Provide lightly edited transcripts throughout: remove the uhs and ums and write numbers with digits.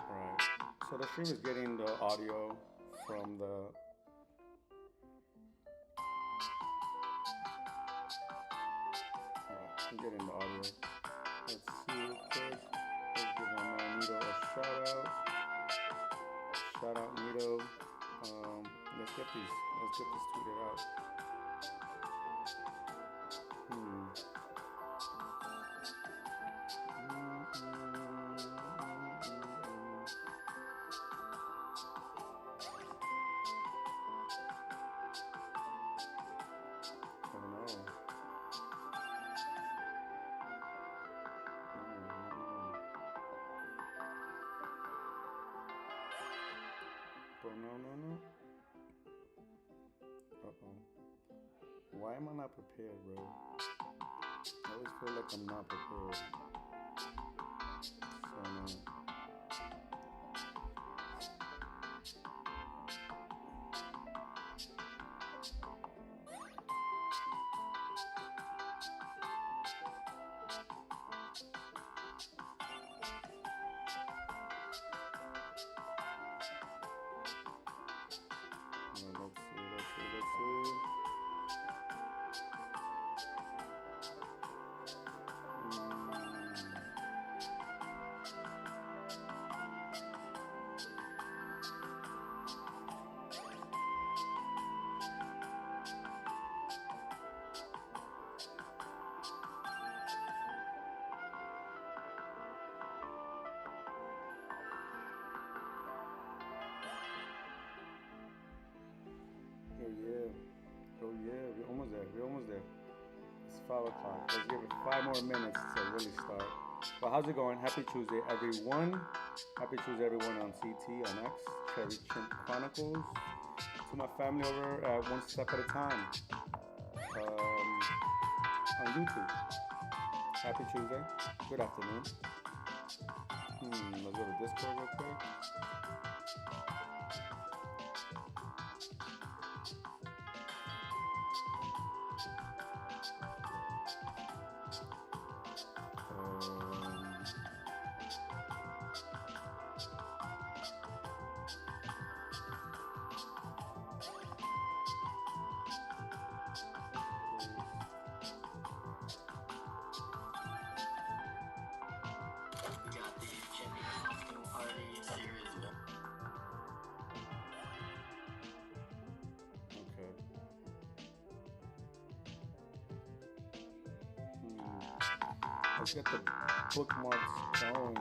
Alright. So the stream is getting the audio from the. Alright, I'm getting the audio. Let's see real quick. Let's give my man Nito a shout out. Shout out Nito. Let's get these. Let's get this tweeted out. Hmm. Oh no. Bro, no. Uh-oh. Why am I not prepared, bro? I always feel like I'm not prepared. So no. Let's see. Oh yeah, we're almost there. It's 5 o'clock. Let's give it 5 more minutes to really start. Well, how's it going? Happy Tuesday, everyone. Happy Tuesday, everyone on CT, on X, Cherry Chimp Chronicles. To my family over at One Step at a Time on YouTube. Happy Tuesday. Good afternoon. Let's go to Discord real quick. Let's get the bookmarks going.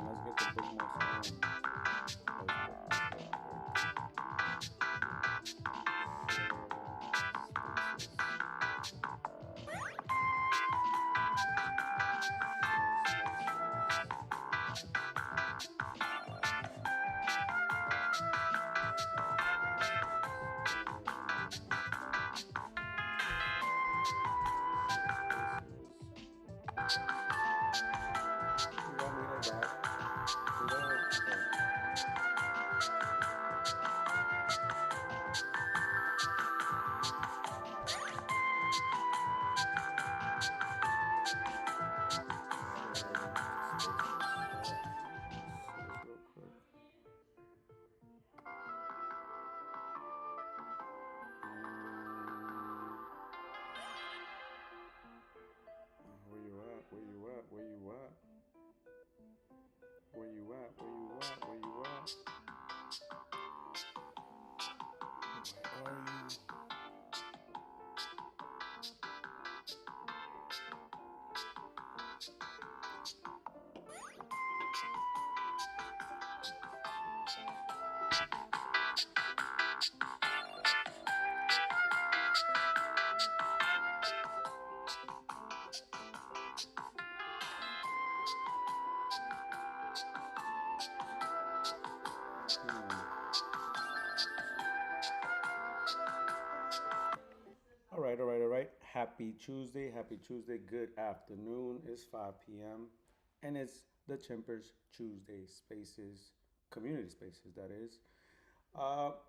Where you at? Where are you? All right. Happy Tuesday. Good afternoon. It's 5 p.m. and it's the Chimpers Chuesday spaces, community spaces, that is.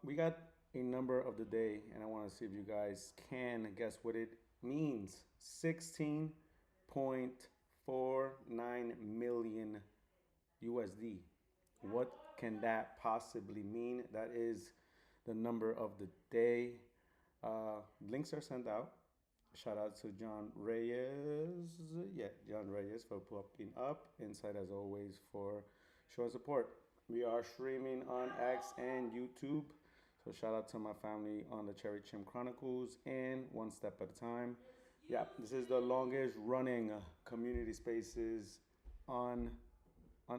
We got a number of the day, and I want to see if you guys can guess what it means. 16.5 million USD. What can that possibly mean? That is the number of the day. Links are sent out. Shout out to John Reyes. Yeah, John Reyes for popping up. Inside, as always, for showing support. We are streaming on X and YouTube. So shout out to my family on the Cherry Chimp Chronicles and One Step at a Time. Yeah, this is the longest running community spaces on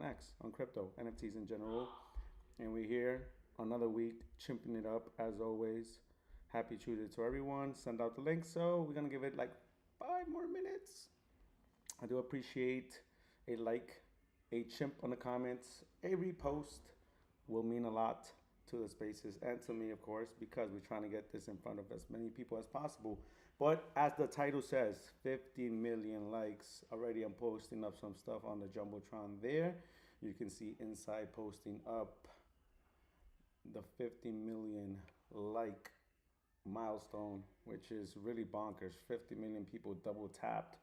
X, on crypto, NFTs in general. And we're here another week, chimping it up as always. Happy Tuesday to everyone. Send out the link. So we're gonna give it like 5 more minutes. I do appreciate a like, a chimp on the comments, a repost will mean a lot to the spaces and to me, of course, because we're trying to get this in front of as many people as possible. But as the title says, 15 million likes already. I'm posting up some stuff on the Jumbotron there. You can see inside posting up the 50 million like milestone, which is really bonkers. 50 million people double tapped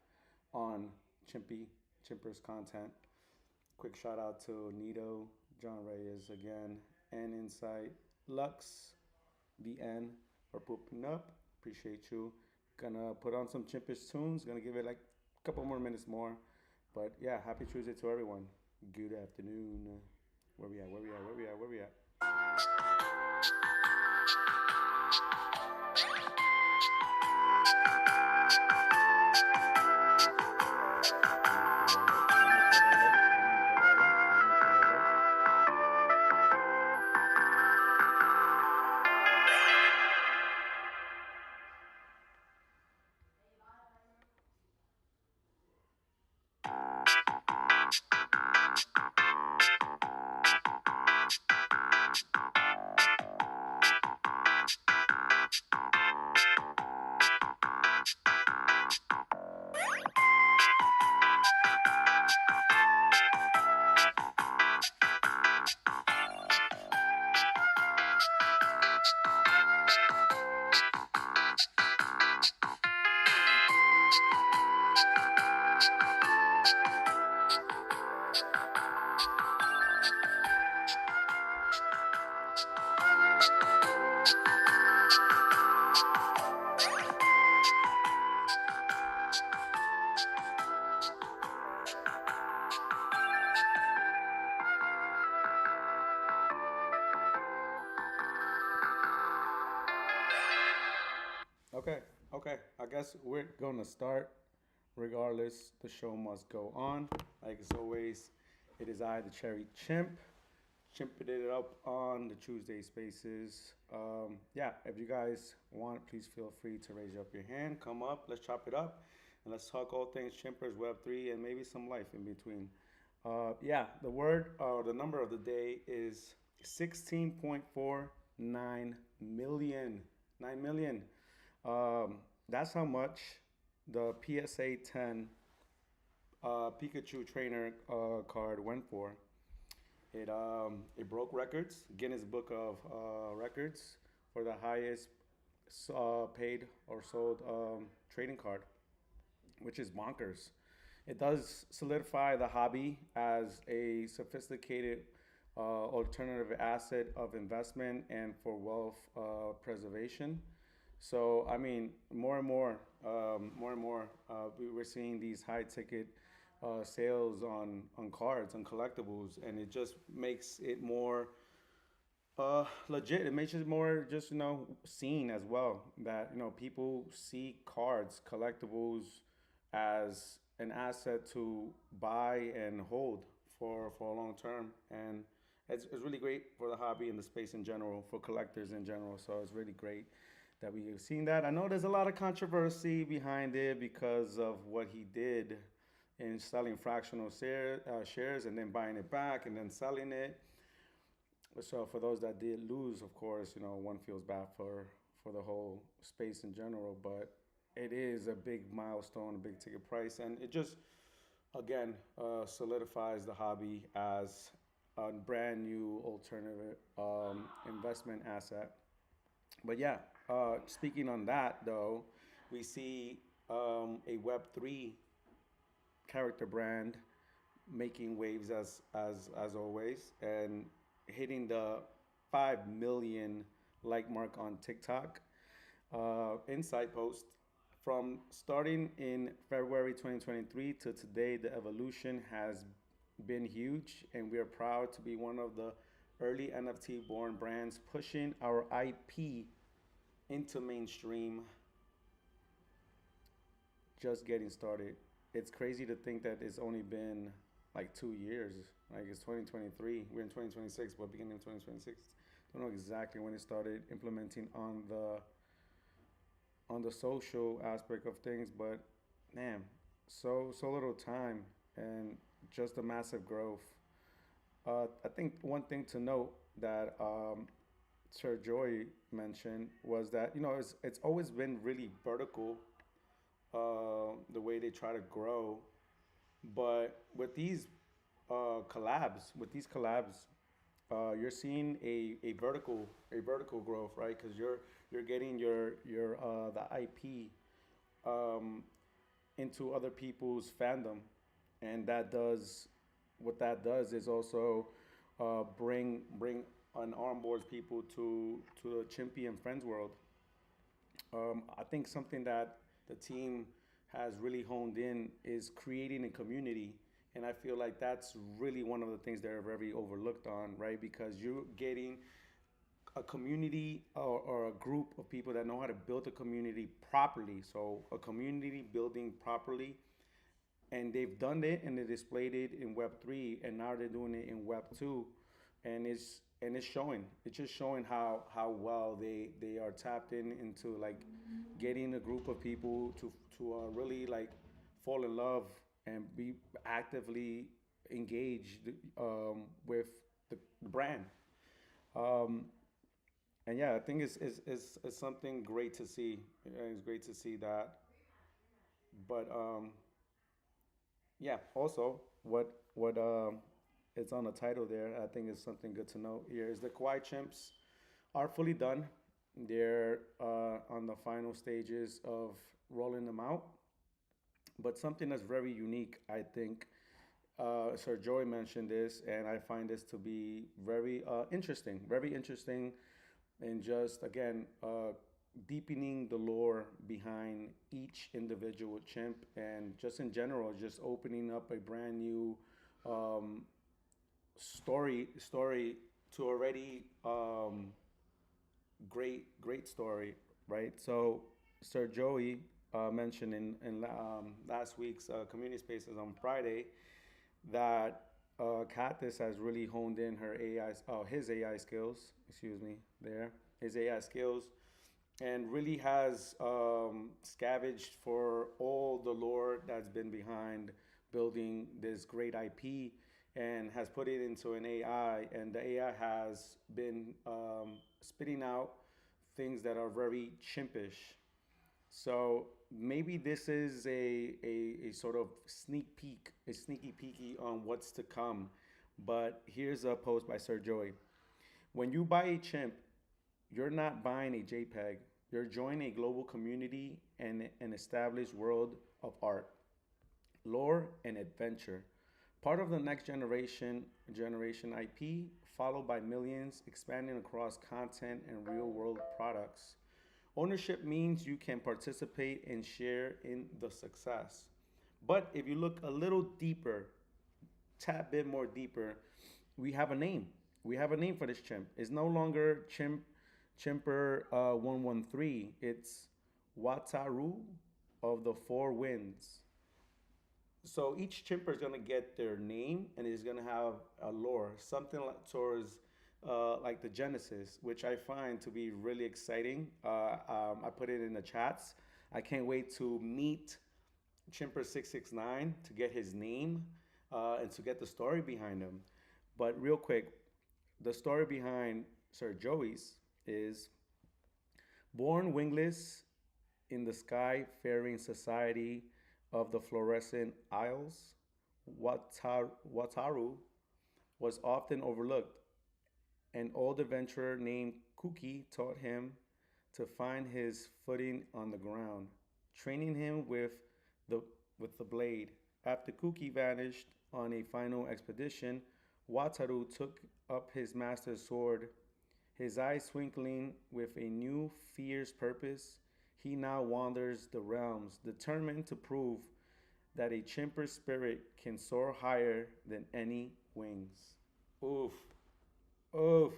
on Chimpers content. Quick shout out to Nito, John Reyes again, and Insight Lux, BN for pooping up. Appreciate you. Gonna put on some Chimpers tunes. Gonna give it like a couple more minutes more. But yeah, happy Tuesday to everyone. Good afternoon. Where we at? Where we at? Where we at? Where we at? Okay, okay. I guess we're gonna start. Regardless, the show must go on. Like as always, it is I, the Cherry Chimp, chimping it up on the Tuesday Spaces. Yeah, if you guys want, please feel free to raise up your hand. Come up, let's chop it up, and let's talk all things Chimpers, Web3, and maybe some life in between. Yeah, the word or the number of the day is 16.49 million. 9 million. That's how much the PSA 10 Pikachu trainer card went for. It broke records, Guinness Book of Records, for the highest paid or sold trading card, which is bonkers. It does solidify the hobby as a sophisticated alternative asset of investment and for wealth preservation. So I mean, we're seeing these high ticket sales on cards and collectibles, and it just makes it more legit. It makes it more just seen as well, that people see cards, collectibles as an asset to buy and hold for a long term, and it's really great for the hobby and the space in general, for collectors in general. So it's really great that we have seen that. I know there's a lot of controversy behind it because of what he did in selling fractional shares and then buying it back and then selling it. So for those that did lose, of course, one feels bad for the whole space in general. But it is a big milestone, a big ticket price, and it just again solidifies the hobby as a brand new alternative investment asset. But yeah, speaking on that though, we see a Web3 character brand, making waves as always, and hitting the 5 million like mark on TikTok. Insight post from starting in February 2023 to today, the evolution has been huge, and we are proud to be one of the early NFT born brands pushing our IP into mainstream, just getting started. It's crazy to think that it's only been like 2 years. Like it's 2023. We're in 2026, but beginning of 2026. Don't know exactly when it started implementing on the social aspect of things, but man, so little time and just a massive growth. I think one thing to note that Sir Joy mentioned was that it's always been really vertical, the way they try to grow, but with these collabs, you're seeing a vertical growth, right? Because you're getting your the IP um, into other people's fandom, and what that does is also bring and onboards people to the Chimpy and Friends world. I think something that the team has really honed in is creating a community. And I feel like that's really one of the things that are very overlooked on, right? Because you're getting a community or a group of people that know how to build a community properly. So, a community building properly, and they've done it and they displayed it in Web 3, and now they're doing it in Web 2, and it's showing. It's just showing how well they are tapped into like getting a group of people to really like fall in love and be actively engaged with the brand. Um, and yeah, I think it's something great to see. It's great to see that. But yeah, also what it's on the title there. I think is something good to know here is the Kawaii Chimps are fully done. They're on the final stages of rolling them out. But something that's very unique, I think, Sir Joey mentioned this, and I find this to be very interesting, and just again deepening the lore behind each individual chimp, and just in general, just opening up a brand new um, story to already great story, right? So Sir Joey mentioned in last week's community spaces on Friday that Cactus has really honed in his AI skills. Excuse me, his AI skills, and really has scavenged for all the lore that's been behind building this great IP, and has put it into an AI, and the AI has been spitting out things that are very chimpish. So maybe this is a sort of sneaky peeky on what's to come. But here's a post by Sir Joey. When you buy a chimp, you're not buying a JPEG. You're joining a global community and an established world of art, lore, and adventure. Part of the next generation IP, followed by millions, expanding across content and real world products. Ownership means you can participate and share in the success. But if you look a little deeper, tap bit more deeper, we have a name. We have a name for this chimp. It's no longer Chimper 113. It's Wataru of the Four Winds. So each chimper is gonna get their name, and is gonna have a lore, something like towards like the Genesis, which I find to be really exciting. I put it in the chats. I can't wait to meet Chimper 669 to get his name and to get the story behind him. But real quick, the story behind Sir Joey's is born wingless in the sky-faring society of the Fluorescent Isles. Wataru was often overlooked. An old adventurer named Kuki taught him to find his footing on the ground, training him the with the blade. After Kuki vanished on a final expedition, Wataru took up his master's sword, his eyes twinkling with a new fierce purpose. He now wanders the realms, determined to prove that a chimper spirit can soar higher than any wings. Oof, oof,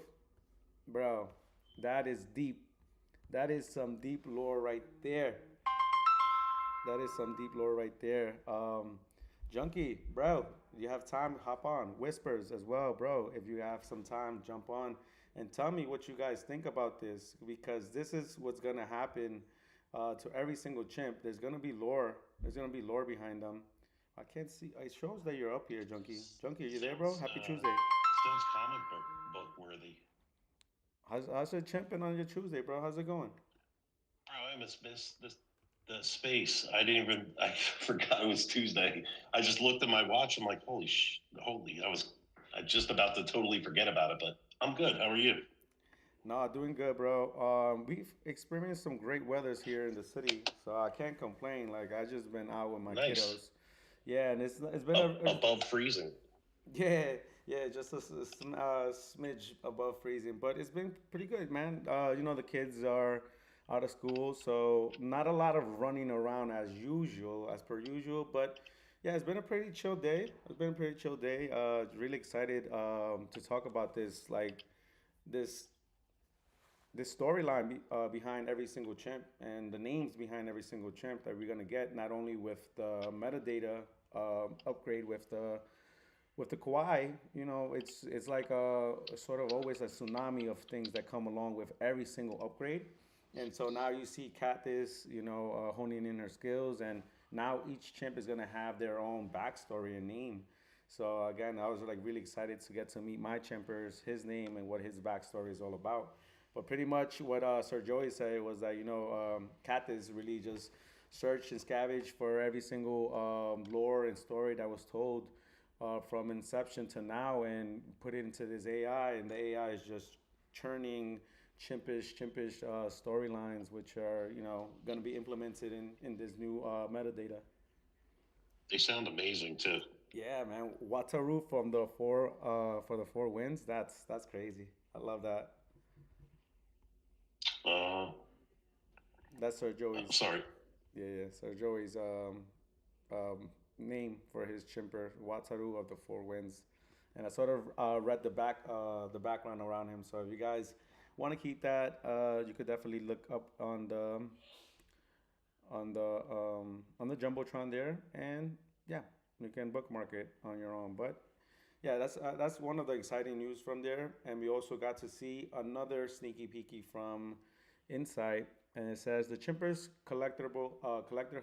bro, that is deep. That is some deep lore right there. That is some deep lore right there. Junkie, bro, you have time? Hop on. Whispers as well, bro. If you have some time, jump on and tell me what you guys think about this because this is what's gonna happen to every single chimp. There's gonna be lore. There's gonna be lore behind them. I can't see. It shows that you're up here, Junkie. Junkie, are you there, bro? Sounds Happy Tuesday. sounds comic book worthy. How's it chimping on your Tuesday, bro? How's it going? Bro, I must miss this the space. I didn't even I forgot it was Tuesday. I just looked at my watch. I'm like, holy! I just about to totally forget about it. But I'm good. How are you? Nah, doing good, bro. We've experienced some great weathers here in the city, so I can't complain. Like I just been out with my Nice. kiddos. Yeah, and it's been a Above freezing. yeah, yeah, just a smidge above freezing, but it's been pretty good, man. The kids are out of school, so not a lot of running around as usual, as per usual. But yeah, it's been a pretty chill day. It's been a pretty chill day. Really excited to talk about this this storyline behind every single chimp and the names behind every single chimp that we're gonna get, not only with the metadata upgrade with the Kauai, it's like a sort of always a tsunami of things that come along with every single upgrade. And so now you see Katniss, honing in her skills, and now each chimp is gonna have their own backstory and name. So again, I was like really excited to get to meet my chimpers, his name, and what his backstory is all about. But pretty much what Sir Joey said was that Katniss really just searched and scavenged for every single lore and story that was told from inception to now and put it into this AI, and the AI is just churning chimpish storylines, which are going to be implemented in this new metadata. They sound amazing too. Yeah, man, Wataru from the four for the four wins. That's crazy. I love that. Uh, That's Sir I'm Joey's. sorry. Yeah, Sir Joey's name for his chimper, Wataru of the Four Winds. And I sort of read the background around him. So if you guys want to keep that, you could definitely look up on the jumbotron there, and yeah, you can bookmark it on your own. But yeah, that's one of the exciting news from there. And we also got to see another sneaky peeky from inside, and it says the Chimpers collector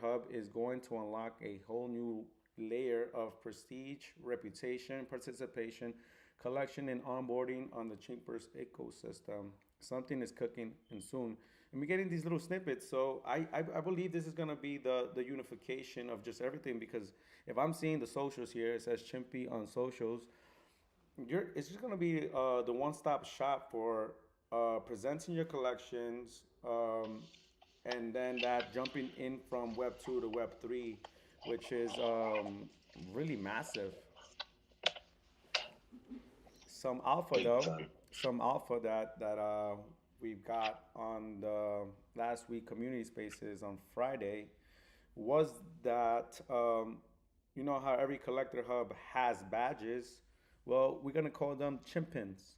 hub is going to unlock a whole new layer of prestige, reputation, participation, collection, and onboarding on the Chimpers ecosystem. Something is cooking, and soon. And we're getting these little snippets, so I believe this is gonna be the unification of just everything because if I'm seeing the socials here, it says Chimpy on socials. It's just gonna be the one-stop shop for presenting your collections, and then that jumping in from Web 2 to Web 3, which is really massive. Some alpha Big though, time. some alpha that we've got on the last week community spaces on Friday was that you know how every collector hub has badges. Well, we're gonna call them chimpins.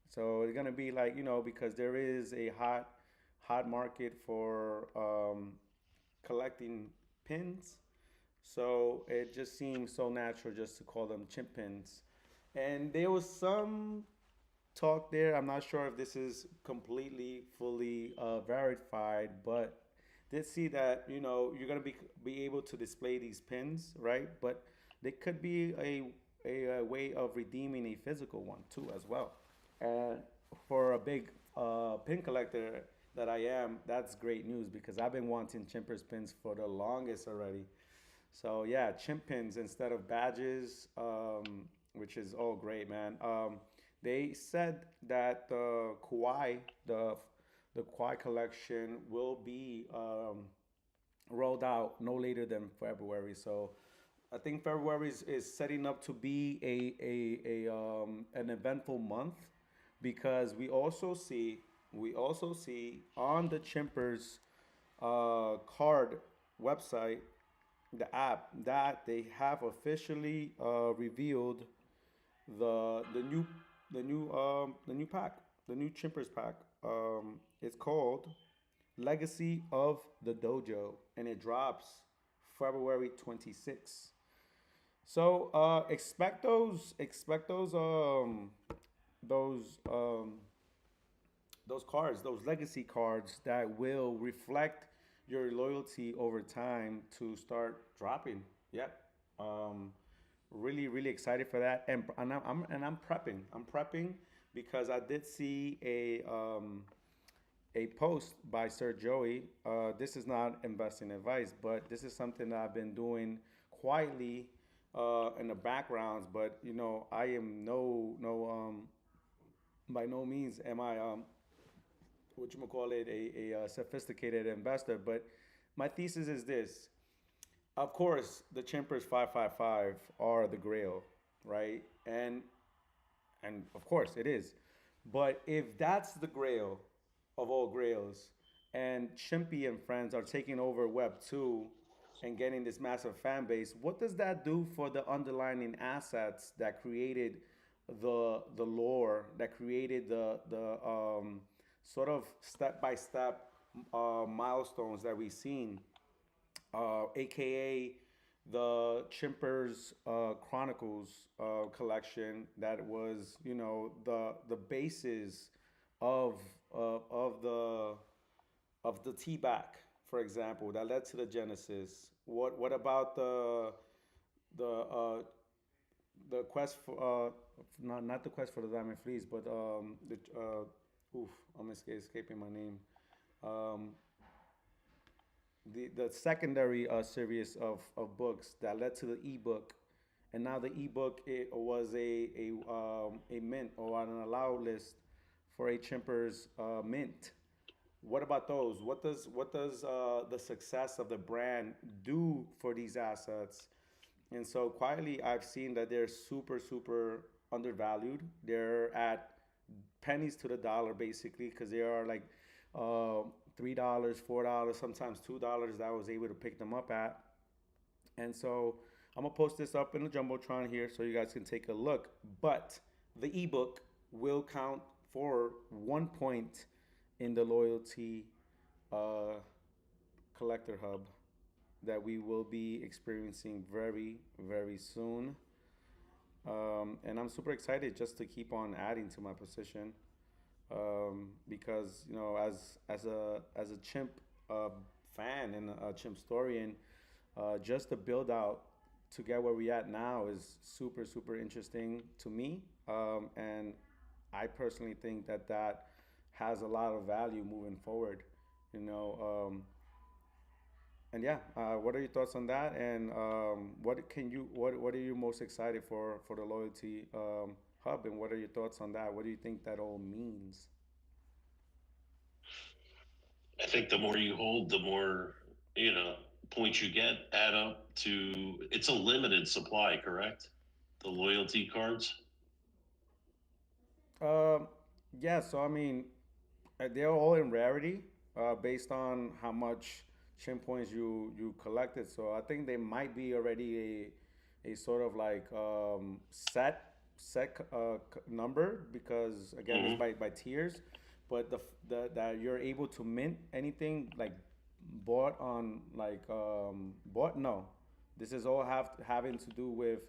So it's gonna be like because there is a hot market for collecting pins. So it just seems so natural just to call them chimpins. And there was some talk there. I'm not sure if this is completely fully verified, but did see that you're gonna be able to display these pins, right? But they could be a way of redeeming a physical one too as well. And for a big pin collector that I am, that's great news because I've been wanting Chimpers pins for the longest already. So yeah, chimp pins instead of badges, which is all great, man. They said that the Kauai collection will be rolled out no later than February. So I think February is setting up to be a an eventful month because we also see on the Chimpers card website, the app, that they have officially revealed the the new pack, the new Chimpers pack. It's called Legacy of the Dojo, and it drops February 26th. So expect those those cards, those legacy cards that will reflect your loyalty over time to start dropping. Yep. Um, really excited for that, and I'm prepping. I'm prepping because I did see a post by Sir Joey. This is not investing advice, but this is something that I've been doing quietly in the backgrounds. But I am by no means am I what you call it a sophisticated investor. But my thesis is this: of course, the Chimpers 555 are the Grail, right? And of course it is. But if that's the Grail of all Grails, and Chimpy and friends are taking over Web 2 and getting this massive fan base, what does that do for the underlying assets that created the lore, that created the sort of step by step milestones that we've seen, aka the Chimpers Chronicles collection, that was the basis of of the T back, for example, that led to the Genesis. What about the quest for not the quest for the Diamond Fleece, but the I'm escaping my name. Um, the secondary series of books that led to the ebook, and now the ebook, it was a mint or an allow list for a Chimpers mint. What about those? What does the success of the brand do for these assets? And so quietly, I've seen that they're super undervalued. They're at pennies to the dollar basically, because they are like uh, $3, $4, sometimes $2 that I was able to pick them up at. And so I'm gonna post this up in the jumbotron here so you guys can take a look. But the ebook will count for 1 point in the loyalty uh, collector hub that we will be experiencing very soon. And I'm super excited just to keep on adding to my position, because as a chimp uh, fan and a chimp historian, just the build out to get where we at now is super interesting to me, and I personally think that that has a lot of value moving forward. You know, and yeah, what are your thoughts on that? And what are you most excited for the loyalty hub? And what are your thoughts on that? What do you think that all means? I think the more you hold, the more you know points you get add up to. It's a limited supply, correct? The loyalty cards. Um, yeah, so I mean, they're all in rarity, based on how much chin points you collected. So I think they might be already a sort of like set number, because again it's Mm-hmm. by tiers. But the that you're able to mint anything like bought on like bought no, this is all having to do with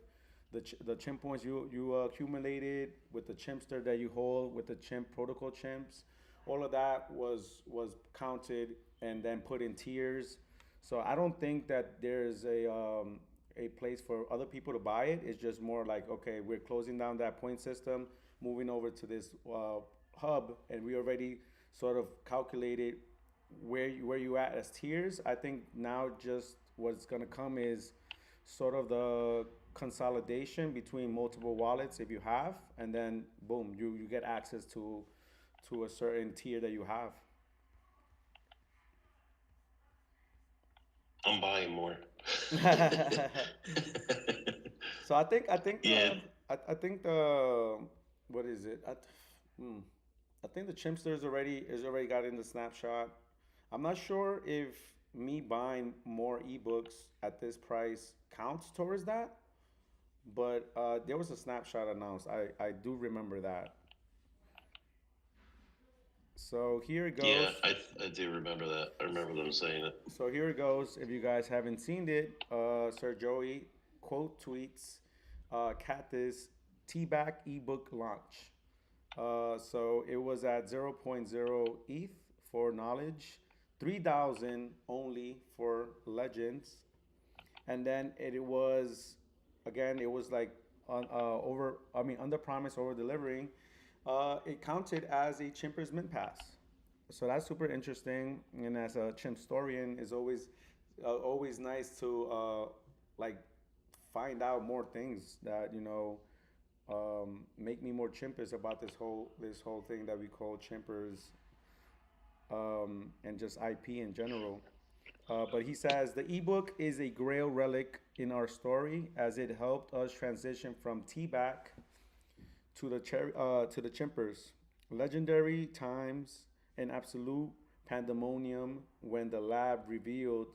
the chimp points you accumulated with the chimpster that you hold with the chimp protocol chimps. All of that was counted and then put in tiers. So I don't think that there's a place for other people to buy it. It's just more like, okay, we're closing down that point system, moving over to this hub, and we already sort of calculated where you at as tiers. I think now just what's gonna come is sort of the consolidation between multiple wallets if you have, and then boom, you get access to a certain tier that you have. I'm buying more. So I think Yeah, I think the what is it? Hmm, I think the Chimpster is already got in the snapshot. I'm not sure if me buying more ebooks at this price counts towards that, but there was a snapshot announced. I do remember that. So here it yeah, goes. I do remember that. I remember them saying it. So here it goes. If you guys haven't seen it, Sir Joey quote tweets, Cat T-Back ebook launch. So it was at zero point 0.0 ETH for knowledge, 3,000 only for legends, and then it was again it was like on over I mean under promise over delivering. It counted as a Chimpers Mint Pass, so that's super interesting. And as a chimp historian, is always nice to like find out more things that make me more chimpish about this whole thing that we call chimpers, and just IP in general. But he says the ebook is a grail relic in our story as it helped us transition from T-back to the chimpers. Legendary times and absolute pandemonium when the lab revealed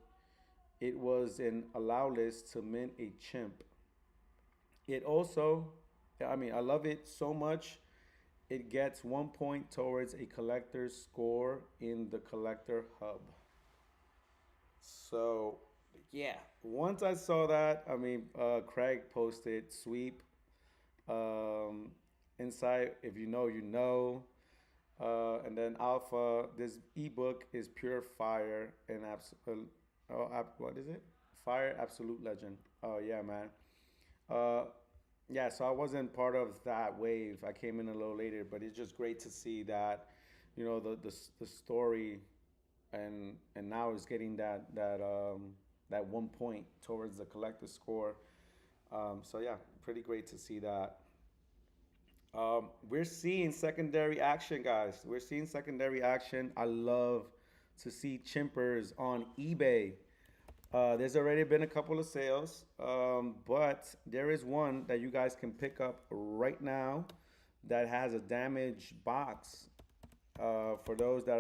it was an allow list to mint a chimp. It also, I mean, I love it so much. It gets 1 point towards a collector's score in the collector hub. So, yeah, once I saw that, I mean, Craig posted sweep. Um, Inside, if you know, you know. And then Alpha, this ebook is pure fire and what is it? Fire Absolute Legend. Oh yeah, man. Uh, yeah, so I wasn't part of that wave. I came in a little later, but it's just great to see that, the story, and now it's getting that 1 point towards the collector score. So yeah, pretty great to see that. We're seeing secondary action, guys. We're seeing secondary action. I love to see chimpers on eBay. There's already been a couple of sales, but there is one that you guys can pick up right now that has a damaged box. For those that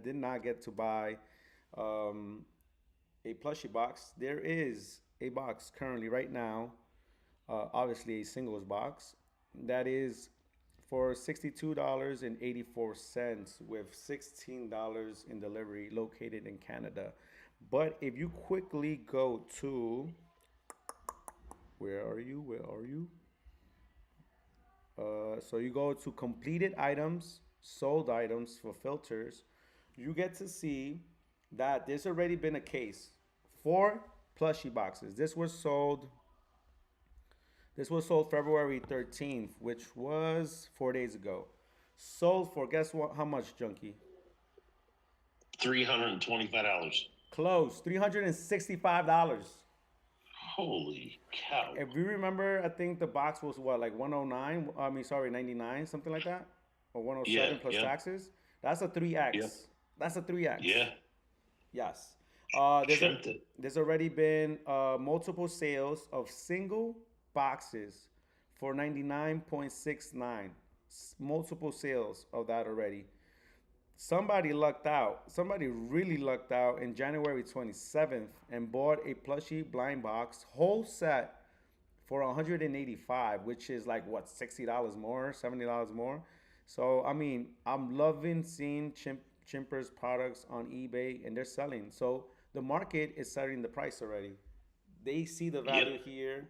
did not get to buy um, a plushie box, there is a box currently right now, obviously a singles box, that is for $62.84 with $16 in delivery, located in Canada. But if you quickly go to, where are you? Where are you? So you go to completed items, sold items for filters. You get to see that there's already been a case for plushie boxes. This was sold February 13th, which was 4 days ago. Sold for, guess what? How much, Junkie? $325. Close, $365. Holy cow! If you remember, I think the box was what, like 109? I mean, sorry, 99, something like that, or Yeah, 107 plus yeah, taxes. That's a yeah, 3x. That's a 3x. yeah. Yes. Tempted. There's already been multiple sales of single boxes for 99.69. Multiple sales of that already. Somebody lucked out. Somebody really lucked out in January 27th and bought a plushie blind box whole set for 185, which is like what, $60 more, $70 more. So I mean, I'm loving seeing Chimpers products on eBay, and they're selling. So the market is setting the price already. They see the Yep. value here,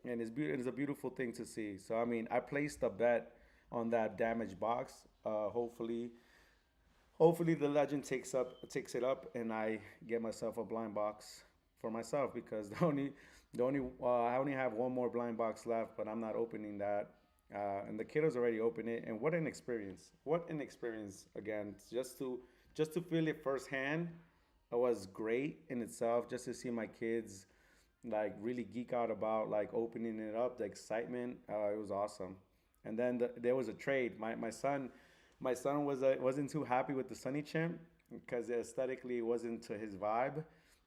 and it's a beautiful thing to see. So I mean, I placed a bet on that damaged box. Hopefully the legend takes it up, and I get myself a blind box for myself, because I only have one more blind box left, but I'm not opening that. And the kiddos already opened it, and what an experience! What an experience again! Just to feel it firsthand, it was great in itself. Just to see my kids like really geek out about like opening it up, the excitement. It was awesome. And then there was a trade. My son wasn't too happy with the Sunny Chimp because aesthetically it wasn't to his vibe.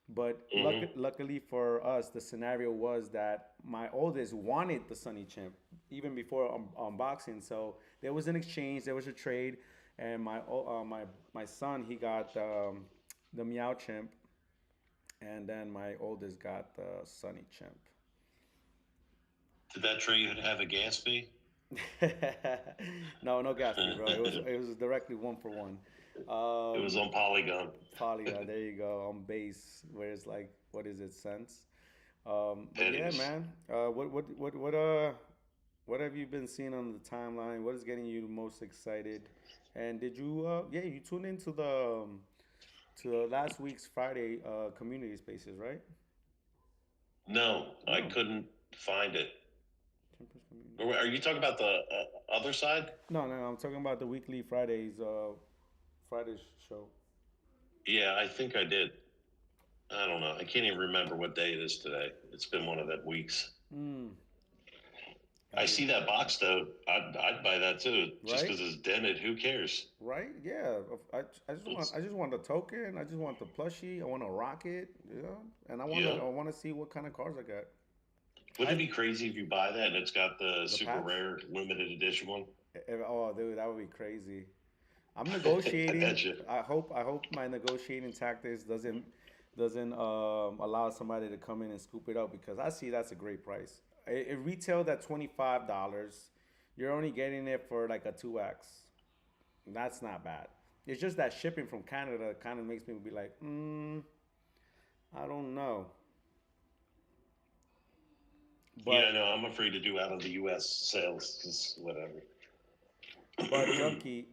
But Hmm. luckily for us, the scenario was that my oldest wanted the Sunny Chimp even before unboxing. So there was an exchange, there was a trade, and my son he got the Meow Chimp, and then my oldest got the Sunny Chimp. Did that trade have a gas fee? No, no gas fee, bro. It was directly one for one. It was Um, on Polygon. Polygon, there you go on base, where it's like what is it cents? But yeah, Pennies. man. What have you been seeing on the timeline? What is getting you most excited? And did you yeah, you tuned into the to last week's Friday community spaces, right? No, I No. couldn't find it. Chimpers community. Are you talking about the other side? No, no, no, I'm talking about the weekly Fridays show. Yeah, I think I did. I don't know. I can't even remember what day it is today. It's been one of them weeks. Mm. I Hey, see that box though. I'd buy that too, just right? because it's dented. Who cares? Right? Yeah. It's, I just want the token. I just want the plushie. I want a rocket. You know, and yeah. I want to see what kind of cars I got. Wouldn't I it be crazy if you buy that and it's got the the super patch. rare limited edition one? Oh, dude, that would be crazy. I'm I negotiating. bet you. I hope my negotiating tactics doesn't allow somebody to come in and scoop it up because I see that's a great price. It retailed at $25. You're only getting it for like a 2x. That's not bad. It's just that shipping from Canada kind of makes me be like, I don't know. Yeah, But no, I'm afraid to do out of the U.S. sales. Just whatever. Junkie,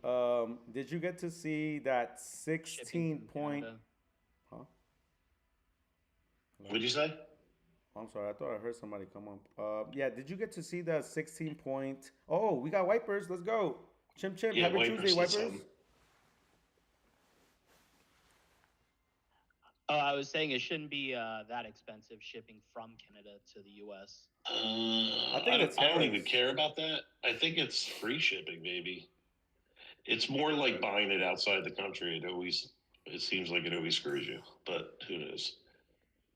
did you get to see that Shipping 16 from point? Canada. Huh? Hello? What'd you say? Oh, I'm sorry. I thought I heard somebody come up. Yeah, did you get to see the 16 point? Oh, we got wipers. Let's go. Chimp Chimp. Yeah, Happy Tuesday, wipers did something. wipers. Oh, I was saying it shouldn't be that expensive shipping from Canada to the U.S. I think the I don't even tariffs. care about that. I think it's free shipping, maybe. It's more like buying it outside the country. It seems like it always screws you, but who knows?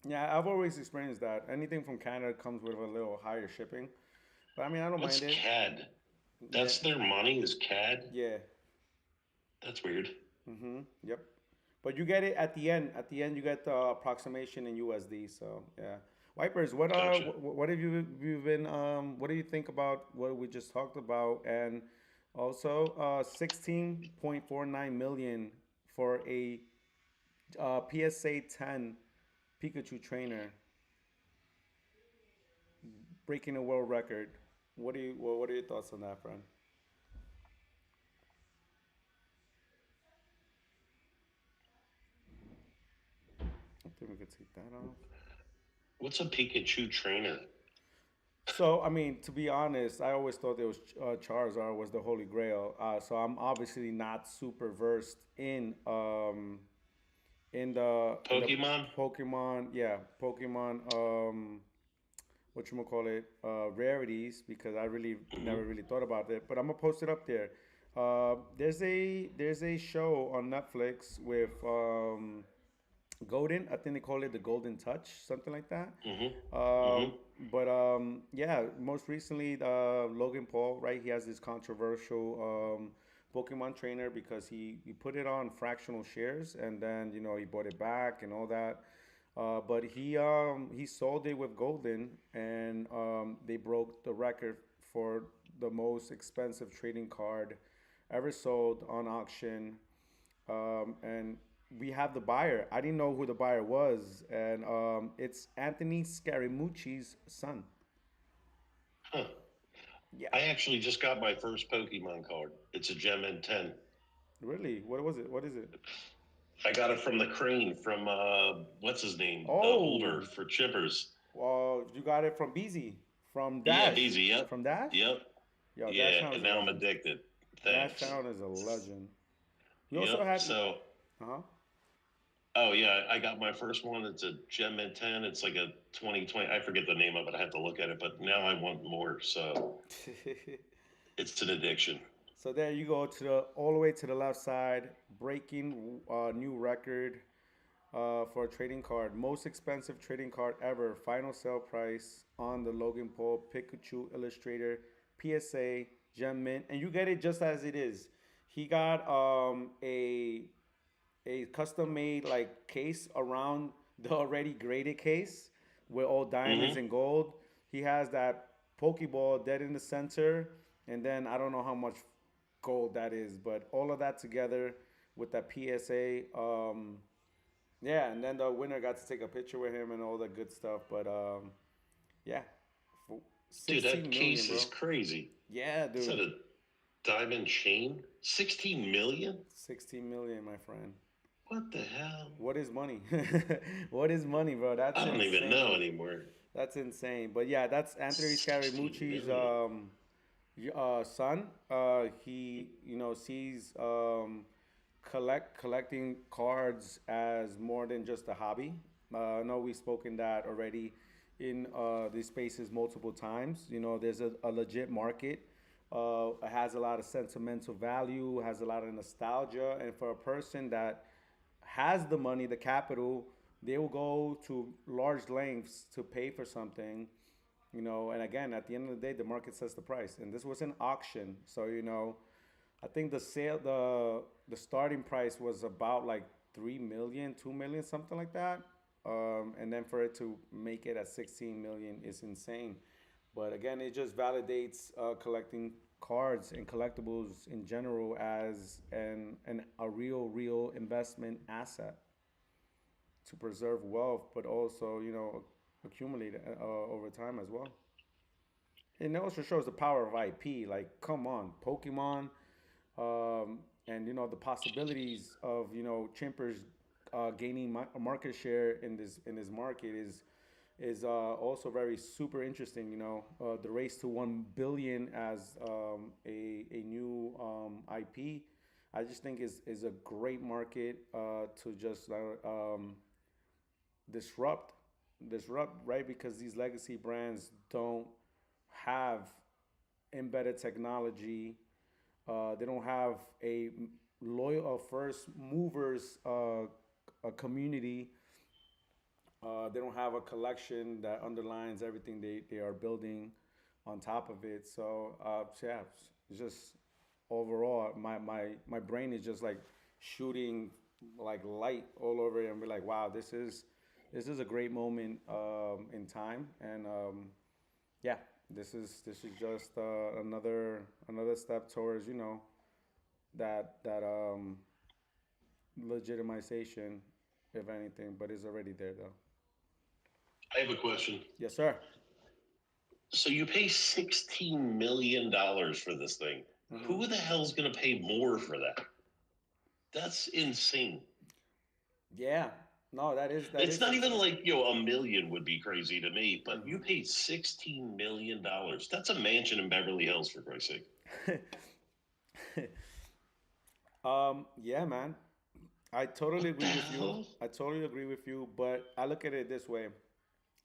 Yeah, I've always experienced that. Anything from Canada comes with a little higher shipping. But I mean, I don't What's mind it. CAD? Yeah. That's their money is CAD. Yeah. That's weird. Yep. But you get it at the end. At the end, you get the approximation in USD. So yeah. Wipers, Gotcha. what have you been what do you think about what we just talked about? And also 16.49 million for a PSA 10 Pikachu trainer breaking a world record. What are your thoughts on that, friend? I think we could take that off. What's a Pikachu trainer? So, I mean, to be honest, I always thought there was Charizard was the Holy Grail. So I'm obviously not super versed in the Pokemon? Pokemon, yeah, Pokemon. What you call it? Rarities, because I really Hmm. never really thought about it. But I'm gonna post it up there. There's a show on Netflix with Golden. I think they call it the Golden Touch, something like that. Hmm. Uh, Hmm. but yeah, most recently, Logan Paul, right? He has this controversial Pokemon trainer because he put it on fractional shares and then he bought it back and all that. But he sold it with Golden and they broke the record for the most expensive trading card ever sold on auction, and we have the buyer. I didn't know who the buyer was, and it's Anthony Scaramucci's son. Huh. Yeah, I actually just got my first Pokemon card. It's a Gem N10. really? What was it? What is it? I got it from the Crane from what's his name, the holder Oh, for Chippers. you got it from BZ, from Yeah, Dash, easy. Yep, from Dash. yep, Yo, Dash yeah. Town is And a now I'm legend. addicted. Dash Thanks. Town is a legend. We also Yep. had, So, uh huh. oh yeah, I got my first one. It's a Gem N10. It's like a 2020. I forget the name of it. I have to look at it. But now I want more. So it's an addiction. So there you go to the all the way to the left side, breaking new record. for a trading card. Most expensive trading card ever. Final sale price on the Logan Paul Pikachu Illustrator PSA Gem Mint, and you get it just as it is. He got a custom made like case around the already graded case with all diamonds Hmm. and gold. He has that Pokeball dead in the center, and then I don't know how much gold that is, but all of that together with that PSA. Yeah, and then the winner got to take a picture with him and all that good stuff. But yeah, for Dude, that 16 million, case is bro. crazy. Yeah, Is that dude, a diamond chain? 16 million? 16 million, my friend. What the hell? What is money? What is money, bro? That's I don't even know insane. anymore. That's insane. But yeah, that's Anthony 16 Scaramucci's million. son. He sees collecting cards as more than just a hobby. I know we've spoken that already in these spaces multiple times. There's a legit market. It has a lot of sentimental value, has a lot of nostalgia, and for a person that has the money, the capital, they will go to large lengths to pay for something. And again, at the end of the day, the market sets the price, and this was an auction. So I think the starting price was about like 3 million, 2 million, something like that. And then for it to make it at 16 million is insane. But again, it just validates collecting cards and collectibles in general as an a real investment asset to preserve wealth, but also accumulate over time as well. And it also shows the power of IP. Like, come on, Pokemon, and the possibilities of Chimpers gaining market share in this market is also very super interesting. The race to 1 billion as a new IP. I just think is a great market to just disrupt, right? Because these legacy brands don't have embedded technology. They don't have a loyal first movers a community. They don't have a collection that underlines everything they are building on top of it. So yeah, it's just overall, my brain is just like shooting like light all over it, and be like, wow, this is a great moment in time, and yeah, this is just another step towards that legitimization, if anything, but it's already there though. I have a question. Yes, sir. So you pay $16 million for this thing. Hmm. Who the hell's going to pay more for that? That's insane. Yeah. No, that It's is not even insane. like, a million would be crazy to me, but you Hmm. paid $16 million. That's a mansion in Beverly Hills, for Christ's sake. Yeah, man. I totally What the agree with you. hell? I totally agree with you, but I look at it this way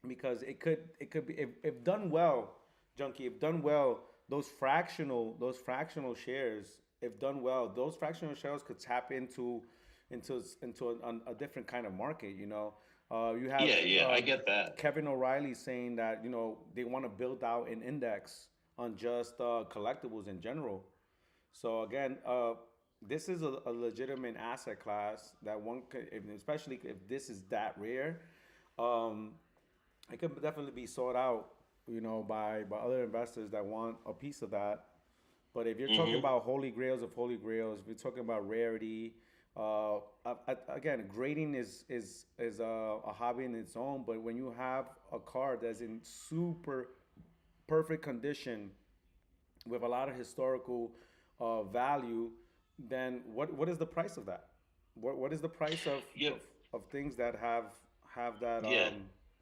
because it could be if done well, junkie. If done well, those fractional shares, if done well, those fractional shares could tap into a different kind of market. You have Yeah, yeah, I get that. Kevin O'Reilly saying that they want to build out an index on just collectibles in general. So again, this is a legitimate asset class that one could, especially if this is that rare, um, it could definitely be sought out, by other investors that want a piece of that. But if you're talking Hmm. about holy grails of holy grails, if you're talking about rarity, again, grading is a hobby in its own. But when you have a card that's in super perfect condition with a lot of historical value, then what is the price of that? What is the price of Yeah, of, of things that have that yeah.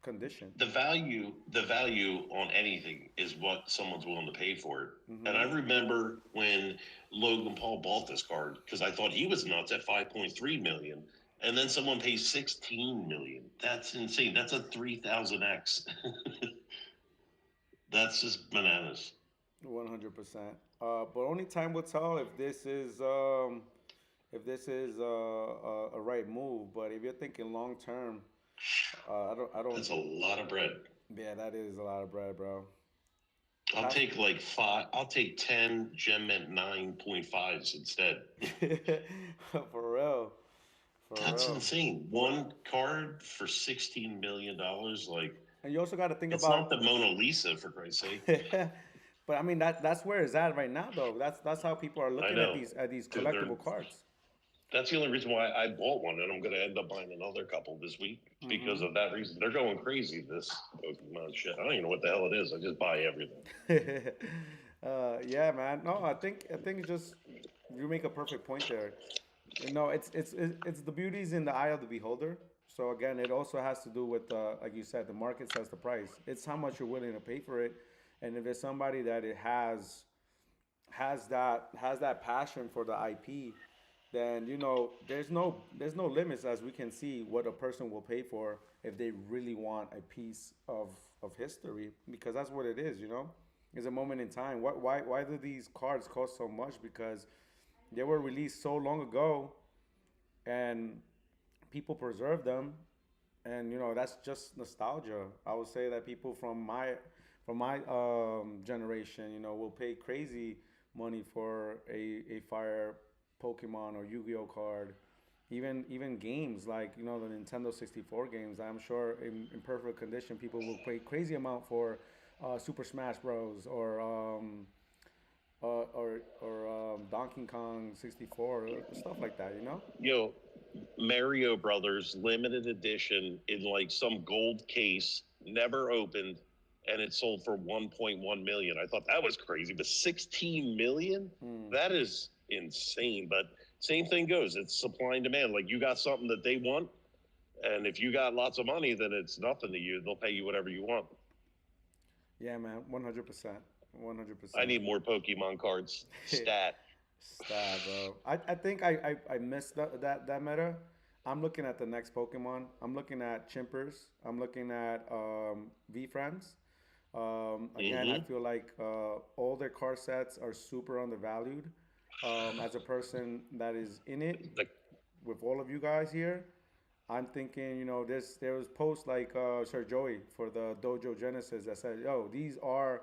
condition? The value on anything is what someone's willing to pay for it. And I Hmm. remember when Logan Paul bought this card because I thought he was nuts at 5.3 million, and then someone pays 16 million. That's insane. That's a 3,000x. That's just bananas. 100%. But only time will tell if this is a right move. But if you're thinking long term, I don't. That's a lot of bread. Yeah, that is a lot of bread, bro. I'll Half. take like five. I'll take 10 Gem Mint 9.5s instead. For real, for That's real. insane. One card for $16 million. Like, And you also got to think it's not about. the Mona Lisa, for Christ's sake. But I mean that's where it's at right now, though. That's how people are I looking know. at these They're, collectible cards. that's the only reason why I bought one, and I'm going to end up buying another couple this week because Hmm. of that reason. They're going crazy, this Pokemon shit. I don't even know what the hell it is. I just buy everything. Yeah, man. No, I think it's just you make a perfect point there. You know, it's the beauty's in the eye of the beholder. So again, it also has to do with like you said, the market sets the price. It's how much you're willing to pay for it, and if there's somebody that it has that passion for the IP, then you know there's no limits as we can see what a person will pay for if they really want a piece of history because that's what it is. You know, it's a moment in time. Why do these cards cost so much? Because they were released so long ago and people preserve them, and you know that's just nostalgia. I would say that people from my generation, you know, will pay crazy money for a fire Pokemon or Yu-Gi-Oh card. Even games like you know the Nintendo 64 games. I'm sure in perfect condition, people will pay crazy amount for Super Smash Bros. Or Donkey Kong 64 stuff like that. You know. You know, Mario Brothers limited edition in like some gold case, never opened, and it sold for 1.1 million. I thought that was crazy, but 16 million? Hmm. That is insane. But same thing goes. It's supply and demand. Like, you got something that they want, and if you got lots of money, then it's nothing to you. They'll pay you whatever you want. Yeah, man, 100%, one hundred I percent. need more Pokemon cards. Stat. Stop, bro. I think I missed that meta. I'm looking at the next Pokemon. I'm looking at Chimpers. I'm looking at V Friends. Again, I Mm-hmm. feel like all their card sets are super undervalued. As a person that is in it Like, with all of you guys here, I'm thinking, you know, there was posts like Sir Joey for the Dojo Genesis that said, "Yo, these are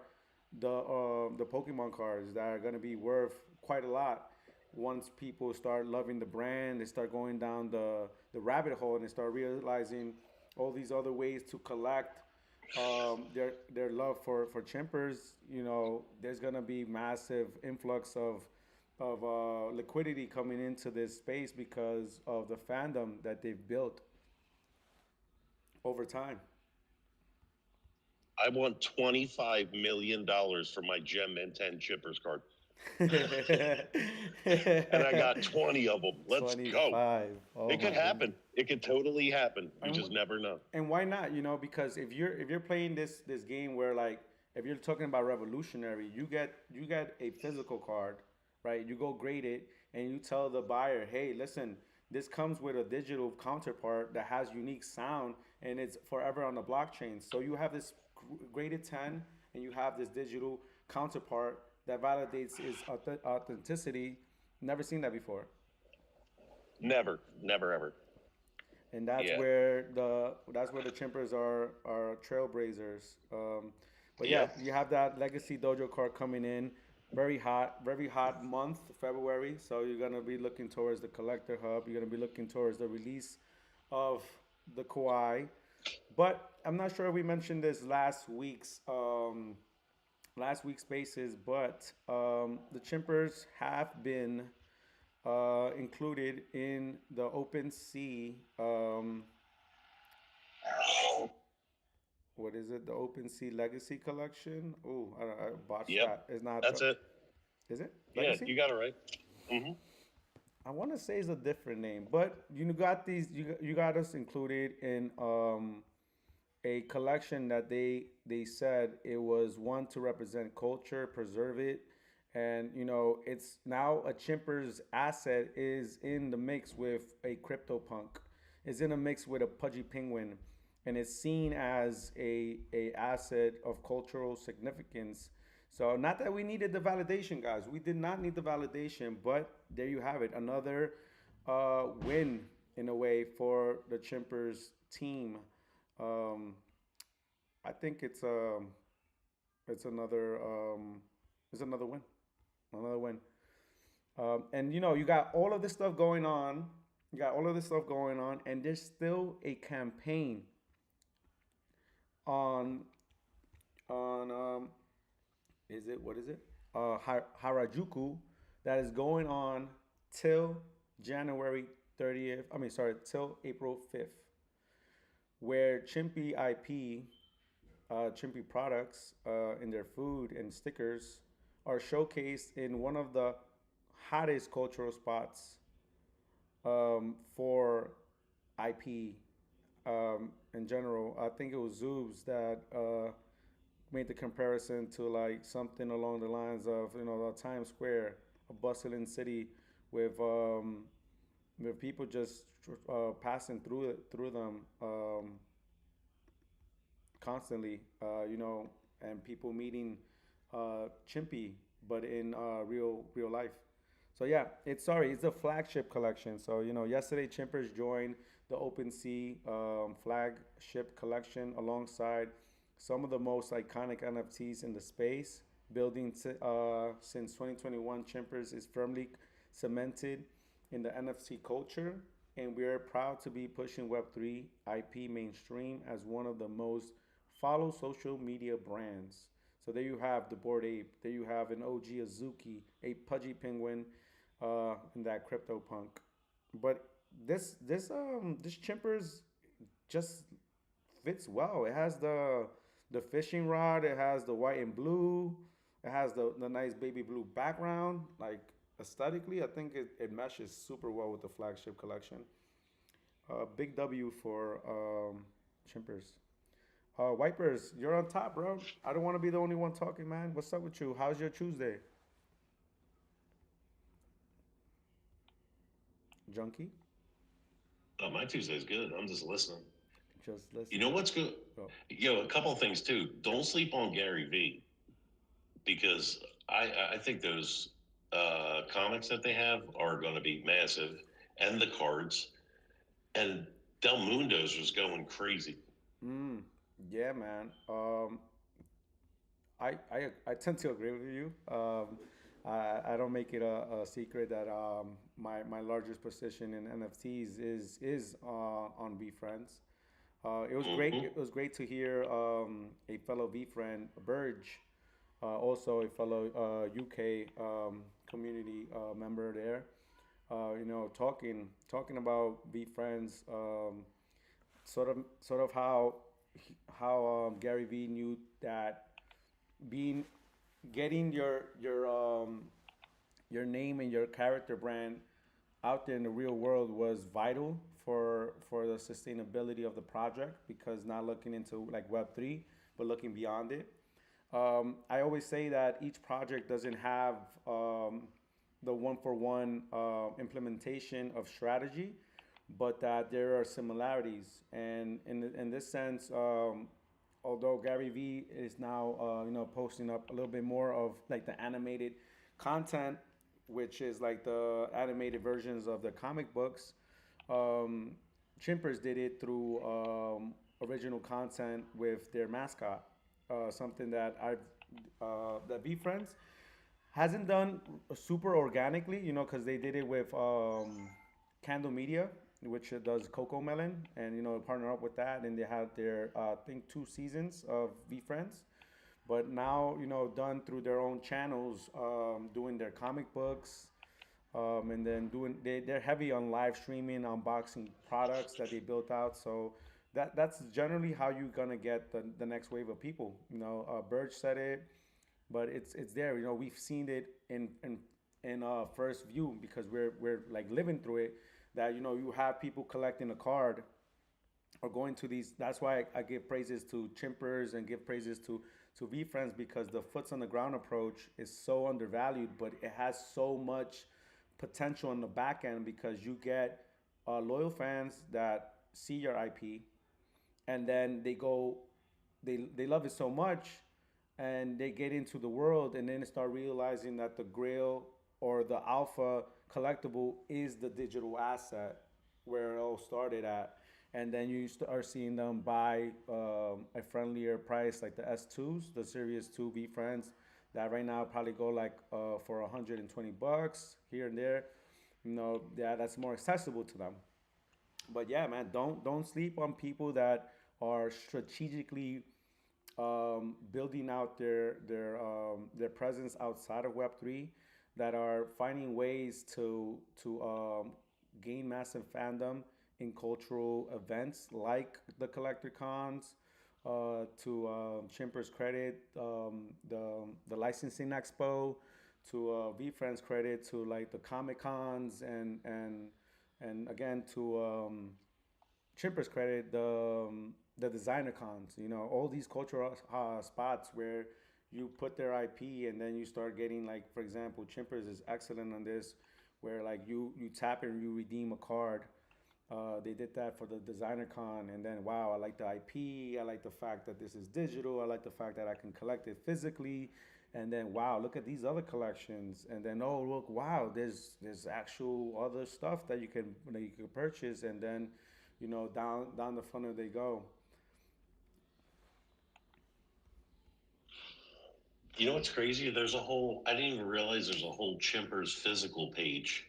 the Pokemon cards that are gonna be worth quite a lot once people start loving the brand. They start going down the rabbit hole and they start realizing all these other ways to collect their love for Chimpers. You know, there's gonna be massive influx of liquidity coming into this space because of the fandom that they've built over time." I want $25 million for my Gem and 10 Chippers card. And I got 20 of them. Let's go. 25. Oh It my could goodness. happen. It could totally happen. You And just never know. why not? You know, because if you're playing this game where like if you're talking about revolutionary, you get a physical card, right? You go grade it and you tell the buyer, hey, listen, this comes with a digital counterpart that has unique sound and it's forever on the blockchain. So you have this graded 10 and you have this digital counterpart that validates its authenticity. Never seen that before. Never, never, ever. And that's Yeah. where the Chimpers are trailblazers. But yeah, Yeah. you have that Legacy Dojo card coming in, very hot month, February. So you're gonna be looking towards the collector hub. You're gonna be looking towards the release of the Kawhi. But I'm not sure if we mentioned this last week's spaces, but the Chimpers have been included in the Open Sea. What is it? The Open Sea Legacy Collection. Oh, I botched Yep. that. It's not. That's it. Is it Yeah, Legacy? you got it right. Hmm. I want to say it's a different name, but you got these. You got us included in a collection that they said it was one to represent culture, preserve it, and you know it's now a Chimper's asset is in the mix with a CryptoPunk, is in a mix with a Pudgy Penguin, and it's seen as a asset of cultural significance. So not that we needed the validation, guys. We did not need the validation, but there you have it, another win in a way for the Chimpers team. Um, I think it's another it's another win. And you know, you got all of this stuff going on. You got all of this stuff going on, and there's still a campaign on on is it what is it? Harajuku that is going on till January 30th. I mean, sorry, till April 5th, where Chimpy IP, Chimpy products in their food and stickers are showcased in one of the hottest cultural spots for IP in general. I think it was Zoobs that made the comparison to like something along the lines of the Times Square, a bustling city with people just passing through them constantly, and people meeting Chimpy, but in real life. So yeah, it's a flagship collection. So yesterday Chimpers joined the Open Sea flagship collection alongside some of the most iconic NFTs in the space. Building since 2021, Chimpers is firmly cemented in the NFT culture, and we are proud to be pushing Web3 IP mainstream as one of the most followed social media brands. So there you have the Board Ape. There you have an OG Azuki, a Pudgy Penguin, in that crypto punk. But this Chimpers just fits well. It has the fishing rod. It has the white and blue. It has the nice baby blue background. Like aesthetically, I think it meshes super well with the flagship collection. Big W for Chimpers. Wipers, you're on top, bro. I don't want to be the only one talking, man. What's up with you? How's your Tuesday, junkie? My Tuesday's good. I'm just listening. Just You know listening. what's good? Oh. A couple of things too. Don't sleep on Gary V because I think those comics that they have are going to be massive, and the cards, and Del Mundo's was going crazy. Mm, yeah, man. I tend to agree with you. I don't make it a secret that my largest position in NFTs is on VFriends. It was great. Hmm It was great to hear a fellow VFriend, Burge, also a fellow UK community member there. Talking about VFriends, sort of how Gary V knew that being getting your name and your character brand out there in the real world was vital for the sustainability of the project, because not looking into like Web3 but looking beyond it. I always say that each project doesn't have the one for one implementation of strategy, but that there are similarities. And in this sense, although Gary Vee is now posting up a little bit more of like the animated content, which is like the animated versions of the comic books. Um, Chimpers did it through original content with their mascot, something that that Be Friends hasn't done super organically, because they did it with Candle Media, which does Coco Melon, and partner up with that, and they had their I think 2 seasons of Be Friends. But now, done through their own channels, doing their comic books, and then they're heavy on live streaming, unboxing products that they built out. So that's generally how you're gonna get the next wave of people. Burge said it, but it's there. We've seen it in first view, because we're like living through it. That you have people collecting a card or going to these. That's why I give praises to Chimpers and give praises to V Friends, because the foots on the ground approach is so undervalued, but it has so much potential on the back end, because you get loyal fans that see your IP, and then they love it so much, and they get into the world, and then start realizing that the grail or the alpha collectible is the digital asset where it all started at. And then you start seeing them buy a friendlier price, like the S2s, the Series 2 B friends, that right now probably go like for $120 here and there. Yeah, that's more accessible to them. But yeah, man, don't sleep on people that are strategically building out their presence outside of Web3, that are finding ways to gain massive fandom in cultural events like the collector cons. To Chimper's credit, the licensing expo. To VFriend's credit, to like the Comic Cons, and again to Chimper's credit, the designer cons. All these cultural spots where you put their IP, and then you start getting, like, for example, Chimpers is excellent on this, where like you tap and you redeem a card. They did that for the designer con, and then wow, I like the IP. I like the fact that this is digital. I like the fact that I can collect it physically, and then wow, look at these other collections, and then oh look, wow, there's actual other stuff that you can purchase, and then down the funnel they go. You know what's crazy? I didn't even realize there's a whole Chimpers physical page.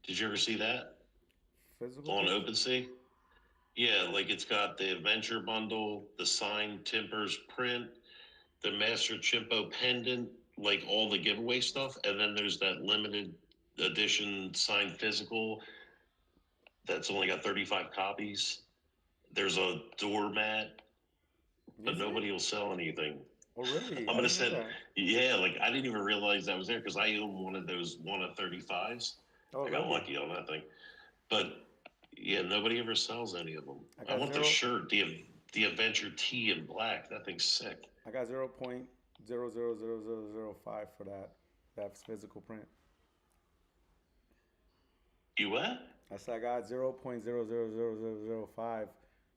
Did you ever see that Physical on page. OpenSea? Yeah, like it's got the adventure bundle, the signed Timbers print, the Master Chimpo pendant, like all the giveaway stuff, and then there's that limited edition signed physical that's only got 35 copies. There's a doormat, but Is it? nobody will sell anything. Oh really? I'm I gonna didn't know send, that. yeah, like I didn't even realize that was there because I own one of those 1 of 35s. Oh I got really? lucky on that thing, but yeah, nobody ever sells any of them. I I got want the zero. shirt, the Adventure Tee in black. That thing's sick. I got 0.00005 for that physical print. You what? I said I got 0.00005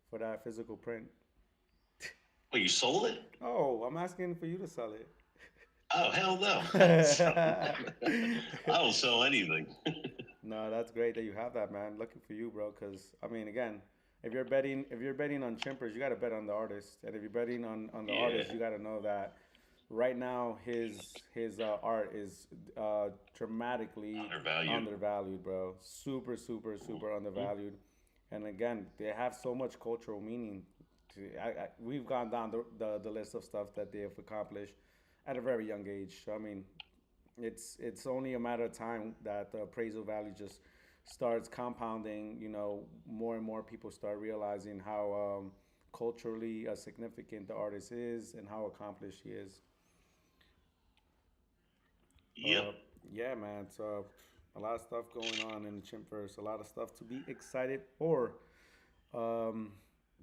for that physical print. Oh, you sold it? Oh, I'm asking for you to sell it. Oh, hell no. I don't sell anything. No, that's great that you have that, man. Lucky for you, bro. Because I mean, again, if you're betting on Chimpers, you got to bet on the artist, and if you're betting on the Yeah, artist, you got to know that right now his art is dramatically undervalued. undervalued, bro. Super, super, super undervalued. And again, they have so much cultural meaning. We've gone down the list of stuff that they have accomplished at a very young age. So, I mean, it's only a matter of time that the appraisal value just starts compounding. More and more people start realizing how culturally significant the artist is and how accomplished he is. Yep. Uh, yeah, man. So a lot of stuff going on in the Chimperverse. A lot of stuff to be excited for. Um,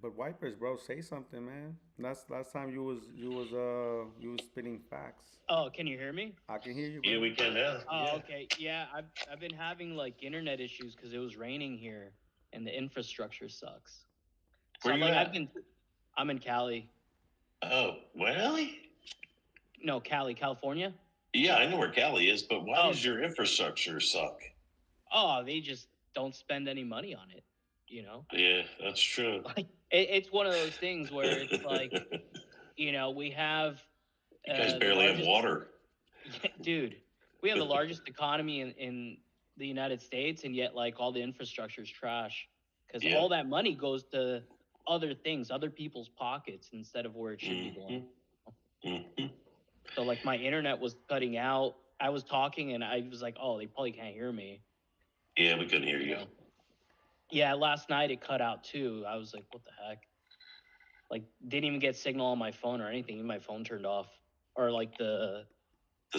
but Wipers, bro, say something, man. Last time you was spitting facts. Oh, can you hear me? I can hear you, Yeah, bro. we can now. Oh, Yeah. okay. Yeah, I've been having like internet issues because it was raining here and the infrastructure sucks. So Where I'm you like, at? I'm in Cali. Oh, really? No, Cali, California. Yeah, I know where Cali is, but why Oh, does your infrastructure suck? oh, they just don't spend any money on it. You know, Yeah, that's true. like it's one of those things where it's like, we have You guys the barely have largest, water. dude, we have the largest economy in the United States, and yet like all the infrastructure is trash because all Yep. that money goes to other things, other people's pockets instead of where it should be Mm-hmm. going. Mm-hmm. So like my internet was cutting out. I was talking and I was like, oh, they probably can't hear me. Yeah, we couldn't hear You you. know? Yeah, last night it cut out too. I was like, what the heck? Like didn't even get signal on my phone or anything. Even my phone turned off. Or like The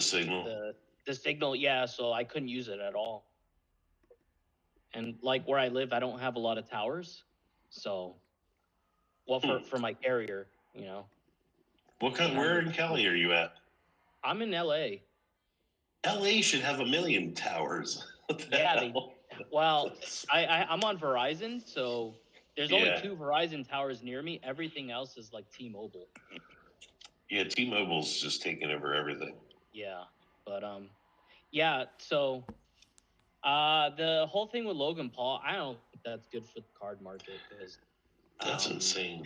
signal. the the signal, yeah, so I couldn't use it at all. And like where I live, I don't have a lot of towers. So well Hmm. for my carrier, you know. What kind? And I'm Where in in Cali are you at? I'm in LA. LA should have a million towers. What the Yeah, hell? well, I'm on Verizon, so there's only Yeah, two Verizon towers near me. Everything else is like T-Mobile. yeah. T-Mobile's just taking over everything. Yeah. But yeah, so The whole thing with Logan Paul, I don't think that's good for the card market because That's insane.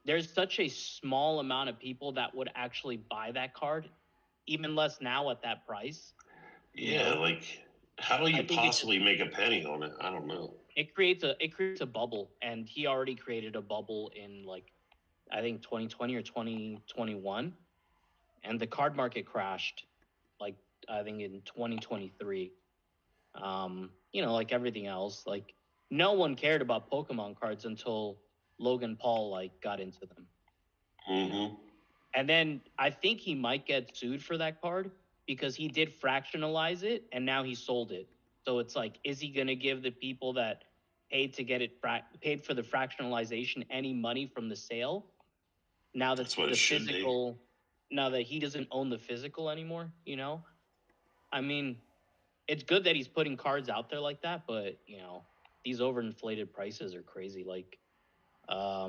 there's such a small amount of people that would actually buy that card, even less now at that price. Yeah, like how do you I think possibly make a penny on it? I don't know. it creates a bubble, and he already created a bubble in like I think 2020 or 2021, and the card market crashed like I think in 2023. Like everything else, like no one cared about Pokemon cards until Logan Paul like got into them. Mm-hmm. And then I think he might get sued for that card because he did fractionalize it and now he sold it. So it's like, is he going to give the people that paid to get it paid for the fractionalization any money from the sale? Now that That's what the it should be. physical, now that he doesn't own the physical anymore, I mean, it's good that he's putting cards out there like that, but these overinflated prices are crazy. Like, I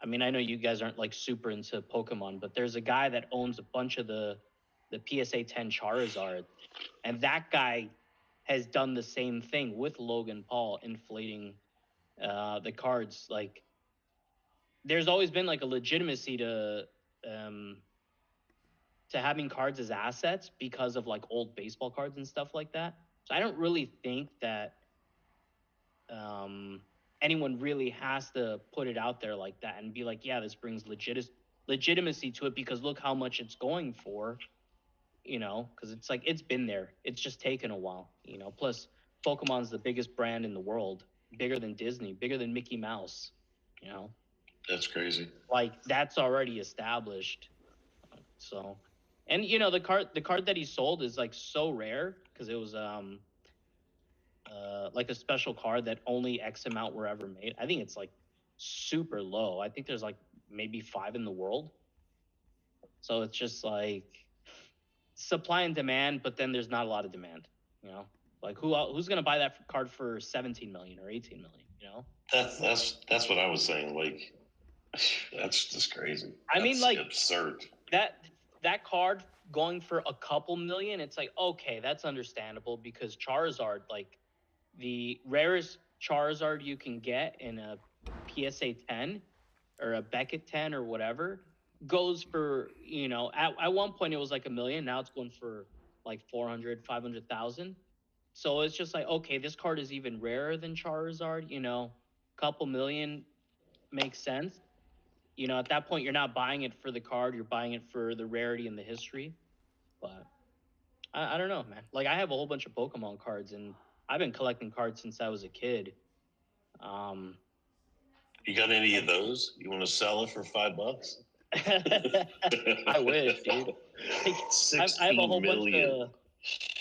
mean, I know you guys aren't like super into Pokemon, but there's a guy that owns a bunch of the PSA 10 Charizard, and that guy has done the same thing with Logan Paul, inflating the cards. Like, there's always been like a legitimacy um, to having cards as assets because of like old baseball cards and stuff like that. So I don't really think that um, anyone really has to put it out there like that and be like, yeah, this brings legitimacy to it because look how much it's going for, because it's like it's been there. It's just taken a while. Plus, Pokemon's the biggest brand in the world, bigger than Disney, bigger than Mickey Mouse. You know, That's crazy. like that's already established. So, and the card that he sold is like so rare because it was like a special card that only X amount were ever made. I think it's like super low. I think there's like maybe 5 in the world. So it's just like supply and demand, but then there's not a lot of demand. Like who's gonna buy that card for 17 million or 18 million? That's what I was saying. Like, that's just crazy. I mean, That's like absurd. that card going for a couple million, it's like okay, that's understandable because Charizard, like the rarest Charizard you can get in a PSA 10 or a Beckett 10 or whatever goes for, at one point it was like a million. Now it's going for like 400, 500,000. So it's just like, okay, this card is even rarer than Charizard, couple million makes sense. At that point, you're not buying it for the card, you're buying it for the rarity and the history. But I don't know, man. Like I have a whole bunch of Pokemon cards, and I've been collecting cards since I was a kid. Um, You got any of those? You want to sell it for $5? I wish, dude. Like, I have a whole bunch of.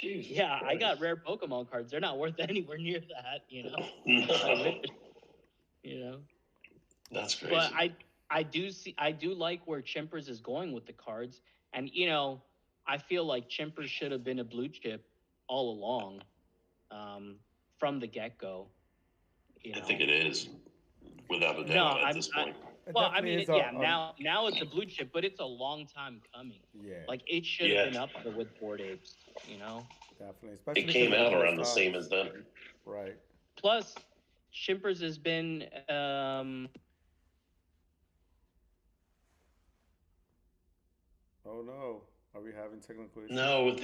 Jesus Yeah, I got Christ. rare Pokemon cards. They're not worth anywhere near that, No. I wish, you know. That's crazy. But I do like where Chimpers is going with the cards, and I feel like Chimpers should have been a blue chip all along, from the get go. I think it is, without a doubt, No, at this point. well, I definitely mean, is yeah, now it's a blue chip, but it's a long time coming. yeah, Like it should have been up there with Bored Apes. definitely. Especially It because came of out those around the same times. as them. Right. Plus, Chimpers has been Oh no, are we having technical issues? No, with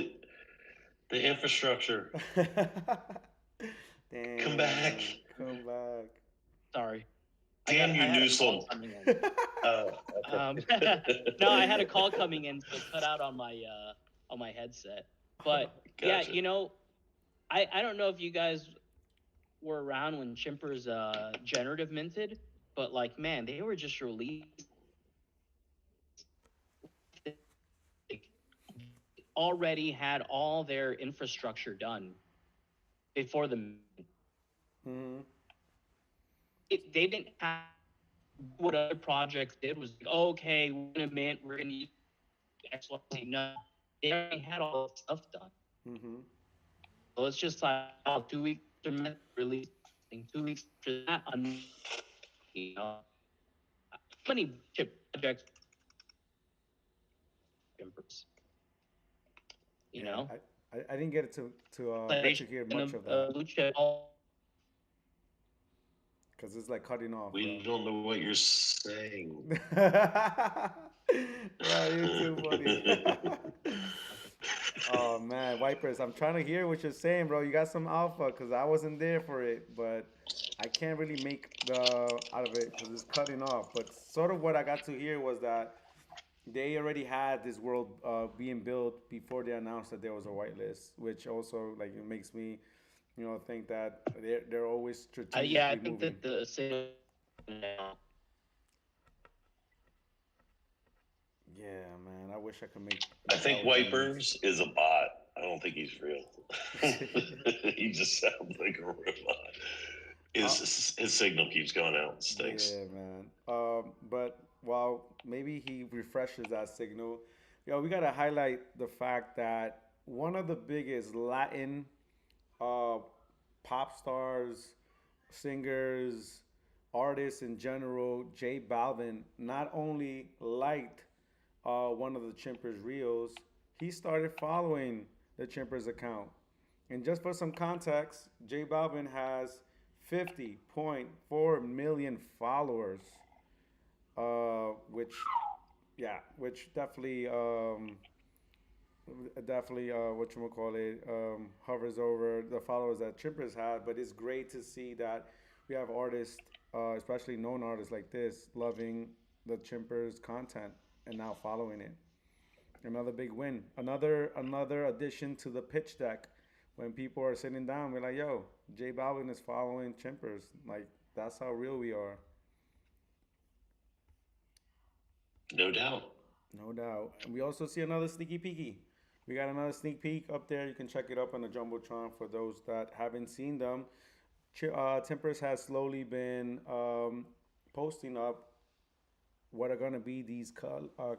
the infrastructure. Damn, Come back. Come back. sorry. Damn you, I had a call Newsom. coming in. No, I had a call coming in, so it cut out on my headset. But Gotcha. yeah, I don't know if you guys were around when Chimpers generative minted, but like man, they were just released like, already had all their infrastructure done before the Mm-hmm. they didn't have what other projects did was like, okay, we're gonna mint, we're gonna use XYZ. No, they already had all that stuff done. Mm-hmm. So it's just like 2 weeks after mint release, 2 weeks after that, how many chip projects, Chimpers? Yeah, I didn't get They get to should hear in much of that Lucha. because it's like cutting off, We bro. don't know what you're saying. Bro, you're too funny. Oh man, Wipers, I'm trying to hear what you're saying, bro. You got some alpha because I wasn't there for it, but I can't really make the out of it because it's cutting off. But sort of what I got to hear was that they already had this world being built before they announced that there was a whitelist, which also like it makes me, think that they're always Yeah, I strategically think moving. that the same now. Yeah, man, I wish I could make I think intelligent Wipers is a bot. I don't think he's real. He just sounds like a robot. uh, His signal keeps going out. It stinks. Yeah, man. But while maybe he refreshes that signal, we gotta highlight the fact that one of the biggest Latin uh, pop stars, singers, artists in general, J Balvin, not only liked one of the Chimpers reels, he started following the Chimpers account. And just for some context, J Balvin has 50.4 million followers, which, yeah, which definitely, what you call it, hovers over the followers that Chimpers had. But it's great to see that we have artists, especially known artists like this, loving the Chimpers content and now following it. Another big win. Another addition to the pitch deck. When people are sitting down, we're like, "Yo, J Balvin is following Chimpers. Like that's how real we are." No doubt. No doubt. And we also see another sneaky peeky. We got another sneak peek up there. You can check it up on the jumbotron for those that haven't seen them. Timbers has slowly been posting up what are going to be these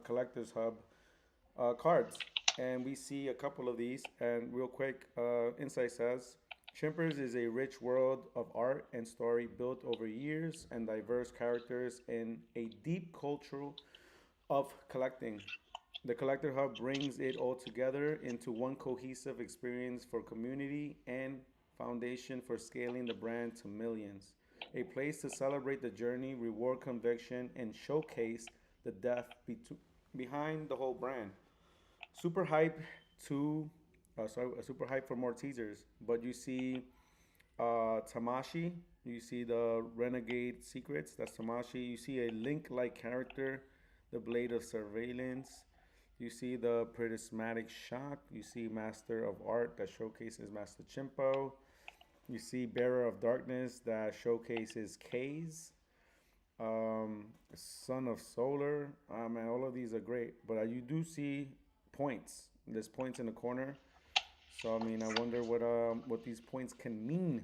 collectors hub cards. And we see a couple of these. And real quick, Insight says Chimpers is a rich world of art and story built over years and diverse characters in a deep cultural of collecting. The Collector Hub brings it all together into one cohesive experience for community and foundation for scaling the brand to millions. A place to celebrate the journey, reward conviction, and showcase the depth behind the whole brand. Super hype to, super hype for more teasers. But you see Tamashi, you see the Renegade Secrets, that's Tamashi. You see a Link like character, the Blade of Surveillance. You see the Prismatic Shock. You see Master of Art that showcases Master Chimpo. You see Bearer of Darkness that showcases K's. Son of Solar. Man, all of these are great. But you do see points. There's points in the corner. So I mean, I wonder what these points can mean.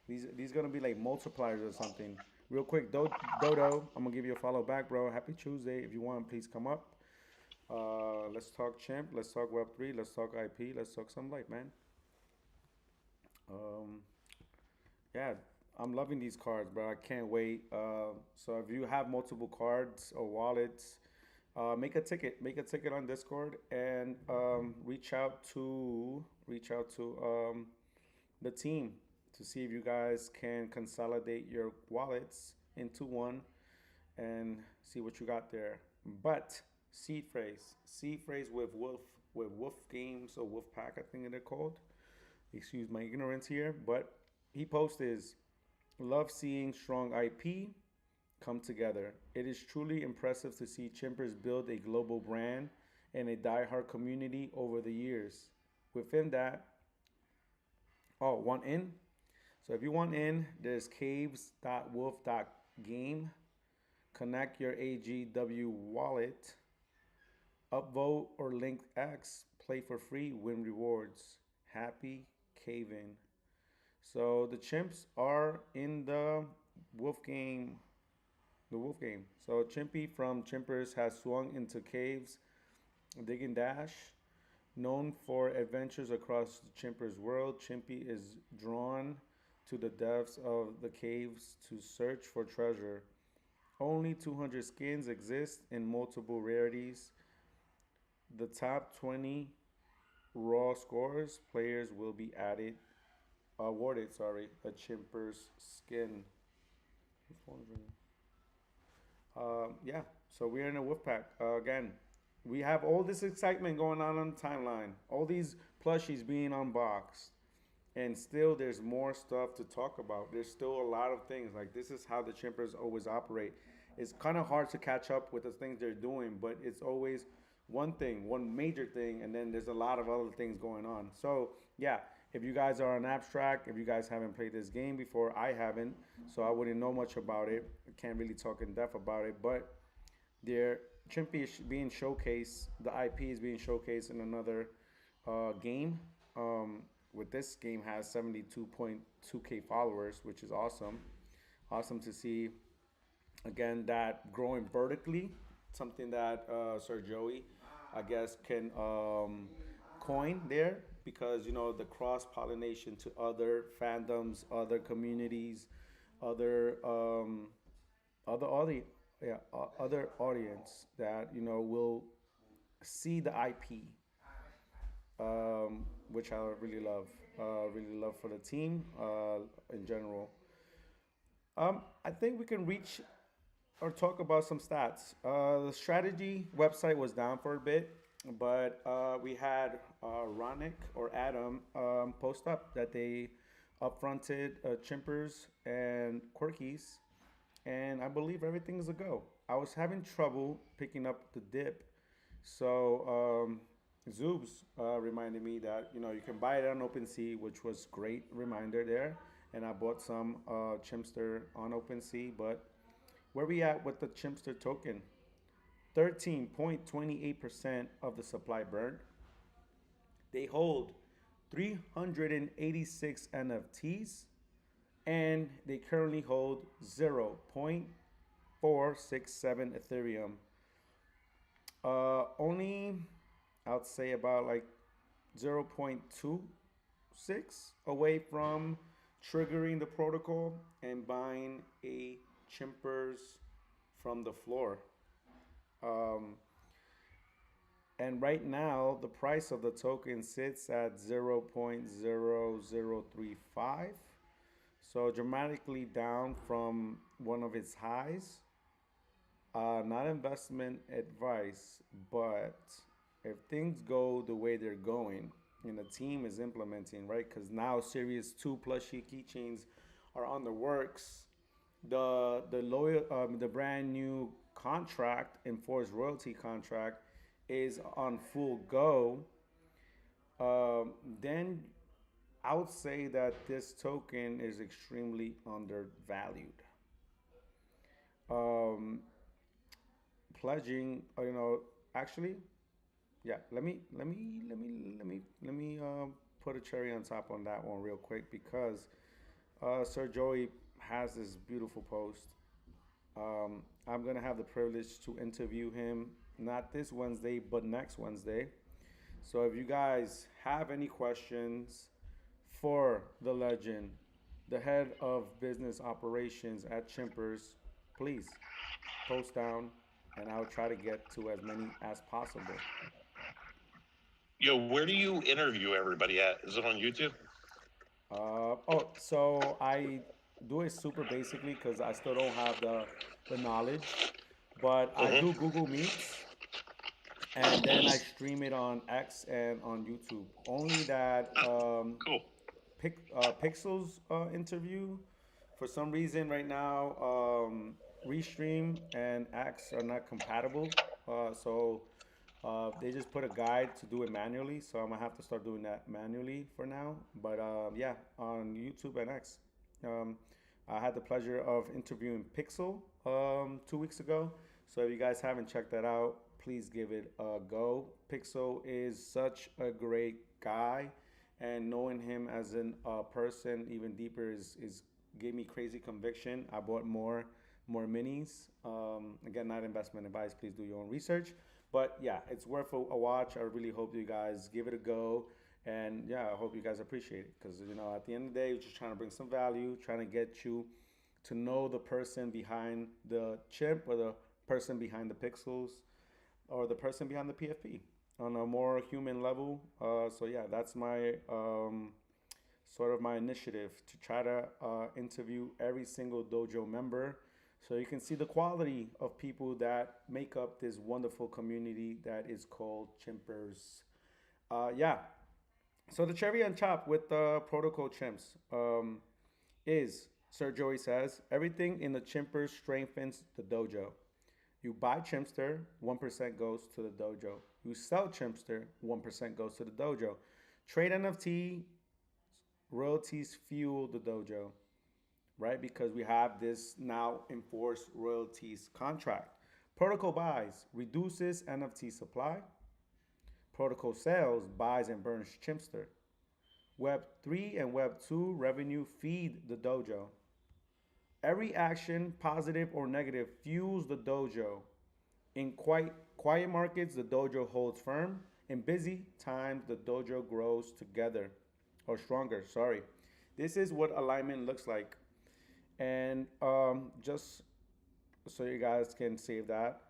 These gonna be like multipliers or something. Real quick, Dodo, I'm gonna give you a follow back, bro. Happy Tuesday. If you want, please come up. Let's talk Chimp. Let's talk Web3. Let's talk IP. Let's talk some light, man. Um, yeah, I'm loving these cards, bro. I can't wait. So if you have multiple cards or wallets, make a ticket. Make a ticket on Discord and reach out to the team to see if you guys can consolidate your wallets into one and see what you got there. But seed phrase with Wolf Games or Wolf Pack, I think they're called. Excuse my ignorance here, but he posted, "Love seeing strong IP come together. It is truly impressive to see Chimpers build a global brand and a diehard community over the years. Within that, oh, want in? So if you want in, there's caves.wolf.game. Connect your AGW wallet, upvote or link X, play for free, win rewards. Happy caving." So the chimps are in wolf game, the wolf game. So Chimpy from Chimpers has swung into caves, dig and dash. Known for adventures across the Chimpers world, Chimpy is drawn to the depths of the caves to search for treasure. Only 200 skins exist in multiple rarities. The top 20 raw scores, players will be awarded, sorry, a chimper's skin. Yeah, so we're in a wolf pack. Again, we have all this excitement going on the timeline, all these plushies being unboxed, and still there's more stuff to talk about. There's still a lot of things. Like, this is how the chimpers always operate. It's kind of hard to catch up with the things they're doing, but it's always one thing, one major thing, and then there's a lot of other things going on. So yeah, if you guys are on abstract, if you guys haven't played this game before, I haven't, so I wouldn't know much about it. I can't really talk in depth about it, but their Chimpy is being showcased. The IP is being showcased in another game. With this game has 72.2k followers, which is awesome. Awesome to see again that growing vertically, something that Sir Joey, I guess, can coin there because the cross pollination to other fandoms, other communities, other other audience, yeah, other audience that will see the IP, which I really love for the team in general. I think we can reach or talk about some stats. The strategy website was down for a bit, but we had Ronick or Adam post up that they upfronted Chimpers and Quirkies, and I believe everything's a go. I was having trouble picking up the dip, so Zoobs reminded me that you can buy it on OpenSea, which was great reminder there. And I bought some Chimpster on OpenSea, but where we at with the Chimpster token? 13.28% of the supply burned. They hold 386 NFTs, and they currently hold 0.467 Ethereum. Only, I'd say about like 0.26 away from triggering the protocol and buying a Chimpers from the floor. Um, and right now, the price of the token sits at 0.0035. So dramatically down from one of its highs. Not investment advice, but if things go the way they're going and the team is implementing, right? Because now Series 2 plushie keychains are on the works. The brand new contract, enforced royalty contract, is on full go. Then I would say that this token is extremely undervalued. Um, Pledging, actually, yeah. Let me put a cherry on top on that one real quick because Sir Joey has this beautiful post. I'm gonna have the privilege to interview him not this Wednesday but next Wednesday. So if you guys have any questions for the legend, the head of business operations at Chimpers, please post down, and I'll try to get to as many as possible. Yo, where do you interview everybody at? Is it on YouTube? So I do it super basically because I still don't have the knowledge, but I Mm-hmm. do Google Meets and then I stream it on X and on YouTube. Only that Cool. Pixel's interview, for some reason right now, Restream and X are not compatible. So they just put a guide to do it manually. So I'm gonna have to start doing that manually for now. But yeah, on YouTube and X. Um, I had the pleasure of interviewing Pixel 2 weeks ago. So if you guys haven't checked that out, please give it a go. Pixel is such a great guy, and knowing him as a person even deeper is gave me crazy conviction. I bought more minis. Again, not investment advice. Please do your own research. But yeah, it's worth a watch. I really hope you guys give it a go. And yeah, I hope you guys appreciate it because at the end of the day, we're just trying to bring some value, trying to get you to know the person behind the chip or the person behind the pixels or the person behind the PFP. on a more human level. So yeah, that's my sort of my initiative to try to interview every single dojo member, so you can see the quality of people that make up this wonderful community that is called Chimpers. Yeah. So the cherry on top with the protocol chimps is, Sir Joey says, everything in the Chimpers strengthens the dojo. You buy Chimpster, 1% goes to the dojo. You sell Chimpster, 1% goes to the dojo. Trade NFT, royalties fuel the dojo, right? Because we have this now enforced royalties contract. Protocol buys reduces NFT supply. Protocol sales buys and burns Chimpster. Web 3 and Web 2 revenue feed the dojo. Every action, positive or negative, fuels the dojo. In quiet markets, the dojo holds firm. In busy times, the dojo grows together or stronger. Sorry. This is what alignment looks like. And just so you guys can save that,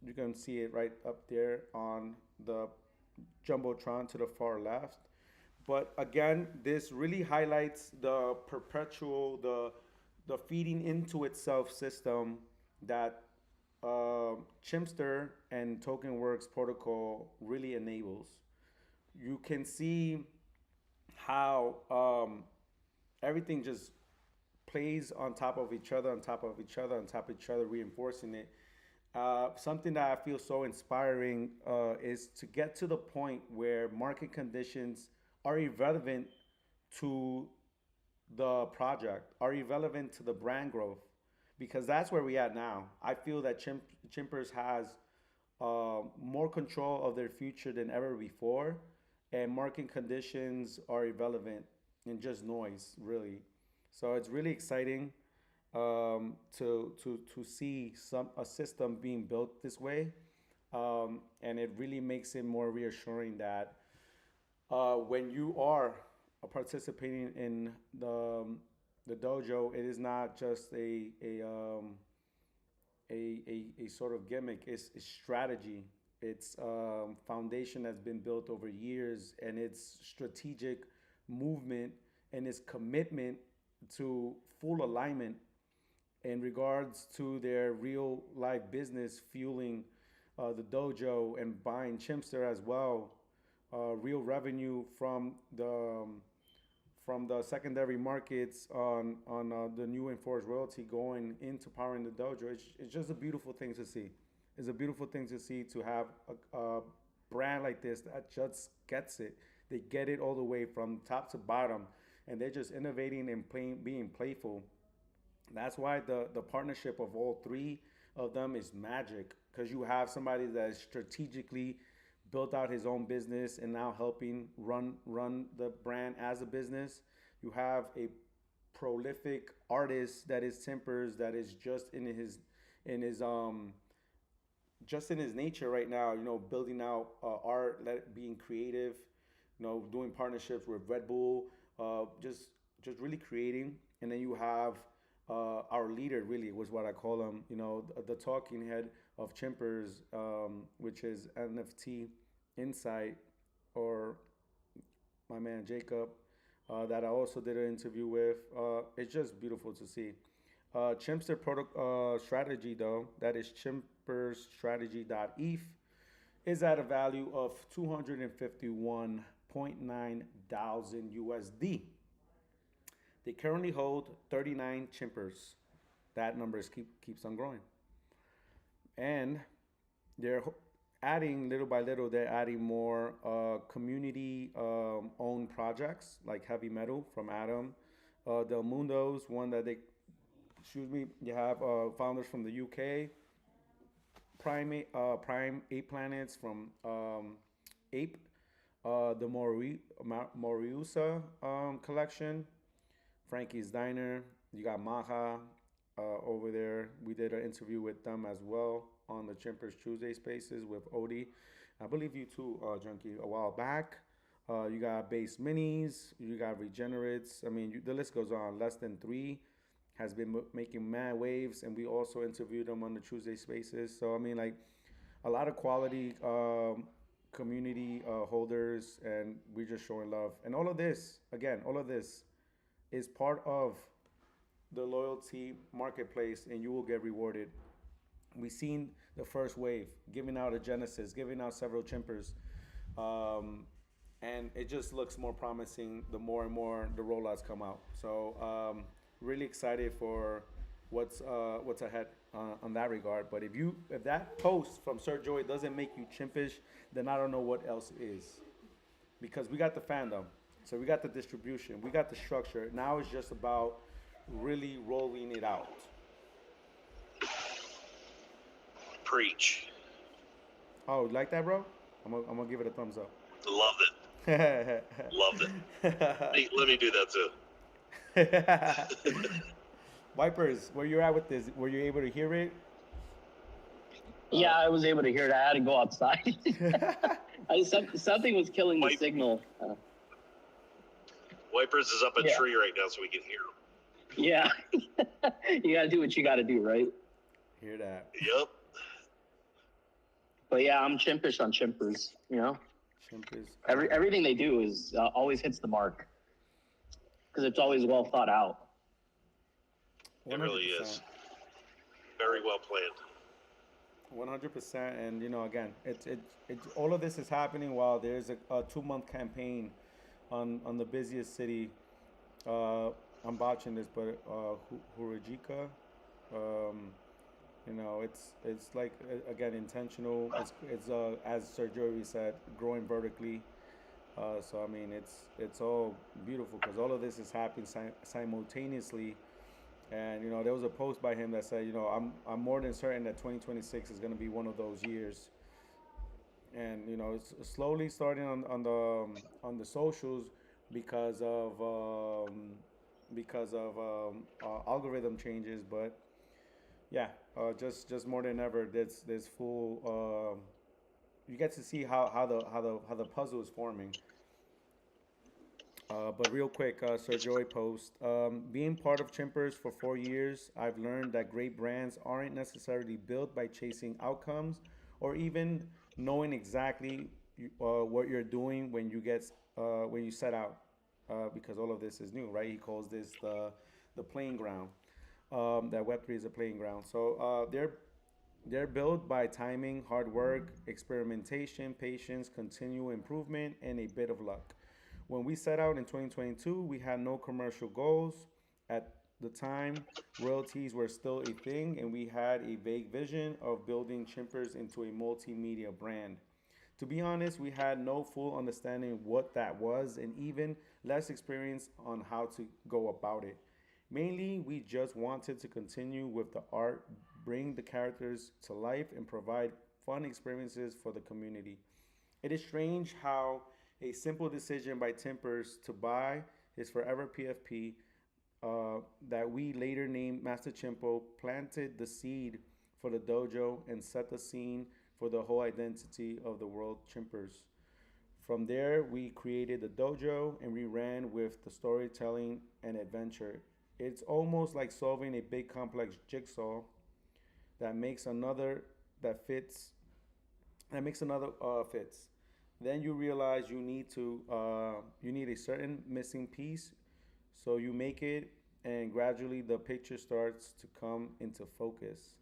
you can see it right up there on the jumbotron to the far left. But again, this really highlights the perpetual, the feeding into itself system that Chimpster and TokenWorks protocol really enables. You can see how everything just plays on top of each other, on top of each other, on top of each other, reinforcing it. Something that I feel so inspiring is to get to the point where market conditions are irrelevant to the project, are irrelevant to the brand growth, because that's where we at now. I feel that Chimpers has more control of their future than ever before, and market conditions are irrelevant and just noise, really. So it's really exciting to see a system being built this way, and it really makes it more reassuring that when you are participating in the dojo, it is not just a sort of gimmick. It's strategy. It's foundation that's been built over years, and it's strategic movement and its commitment to full alignment in regards to their real life business fueling the dojo and buying Chimpster as well. Real revenue from the secondary markets on the new enforced royalty going into powering the dojo. It's just a beautiful thing to see. It's a beautiful thing to see, to have a brand like this that just gets it. They get it all the way from top to bottom, and they're just innovating and playing, being playful. That's why the partnership of all three of them is magic, because you have somebody that is strategically built out his own business and now helping run the brand as a business. You have a prolific artist that is Timpers, that is in his just in his nature right now. You know, building out art, being creative. You know, doing partnerships with Red Bull. Just really creating. And then you have our leader, really was what I call him. You know, the talking head of Chimpers, which is NFT Insight, or my man Jacob, that I also did an interview with. It's just beautiful to see. Chimpster strategy, though, that is chimpersstrategy.eth, is at a value of 251.9 thousand USD. They currently hold 39 chimpers. That number keeps on growing. And they're adding, little by little, they're adding more community owned projects like Heavy Metal from Adam. Del Mundo's one that they, excuse me, you have founders from the UK. Prime Ape Planets from Ape. The Moriusa collection. Frankie's Diner. You got Maha over there. We did an interview with them as well on the Chimpers Tuesday Spaces with Odie. I believe you too, Junkie, a while back. You got Base Minis. You got Regenerates. I mean, the list goes on. Less Than Three has been making mad waves, and we also interviewed them on the Tuesday Spaces. So I mean, like, a lot of quality community holders, and we're just showing love. And all of this, again, all of this is part of the loyalty marketplace, and you will get rewarded. We've seen the first wave giving out a Genesis, giving out several Chimpers, um, and it just looks more promising the more and more the rollouts come out. So really excited for what's ahead on that regard. But if that post from Sir Joey doesn't make you chimpish, then I don't know what else is. Because we got the fandom, so we got the distribution, we got the structure. Now it's just about really rolling it out. Preach. Oh, you like that, bro? I'm gonna give it a thumbs up. Loved it. Loved it. Let me do that too. Wipers, where you at with this? Were you able to hear it? Yeah, I was able to hear it. I had to go outside. Something was killing the signal. Wipers is up a tree right now, so we can hear him. Yeah, you gotta do what you gotta do, right? Hear that? Yep. But yeah, I'm chimpish on Chimpers. You know, Chimpers. everything they do is always hits the mark because it's always well thought out. It really is. Very well planned. 100%. And again, it all of this is happening while there's a 2 month campaign on the busiest city. I'm botching this, but Hurajika. It's like again intentional. It's as Sir Joey said, growing vertically. So I mean, it's all beautiful because all of this is happening simultaneously. And there was a post by him that said, I'm more than certain that 2026 is going to be one of those years. And it's slowly starting on the socials because of algorithm changes. But yeah, just more than ever, there's full. You get to see how the puzzle is forming. But real quick, Sir Joey post. Being part of Chimpers for 4 years, I've learned that great brands aren't necessarily built by chasing outcomes or even knowing exactly what you're doing when you set out. Because all of this is new, right? He calls this the playing ground. That Web3 is a playing ground. So they're built by timing, hard work, experimentation, patience, continual improvement, and a bit of luck. When we set out in 2022, we had no commercial goals. At the time, royalties were still a thing, and we had a vague vision of building Chimpers into a multimedia brand. To be honest, we had no full understanding what that was, and even less experience on how to go about it. Mainly, we just wanted to continue with the art, bring the characters to life, and provide fun experiences for the community. It is strange how a simple decision by Timpers to buy his forever PFP, that we later named Master Chimpo, planted the seed for the dojo and set the scene for the whole identity of the world Chimpers. From there, we created the dojo and we ran with the storytelling and adventure. It's almost like solving a big complex jigsaw that makes another that fits that makes another fits. Then you realize you need a certain missing piece, so you make it, and gradually the picture starts to come into focus.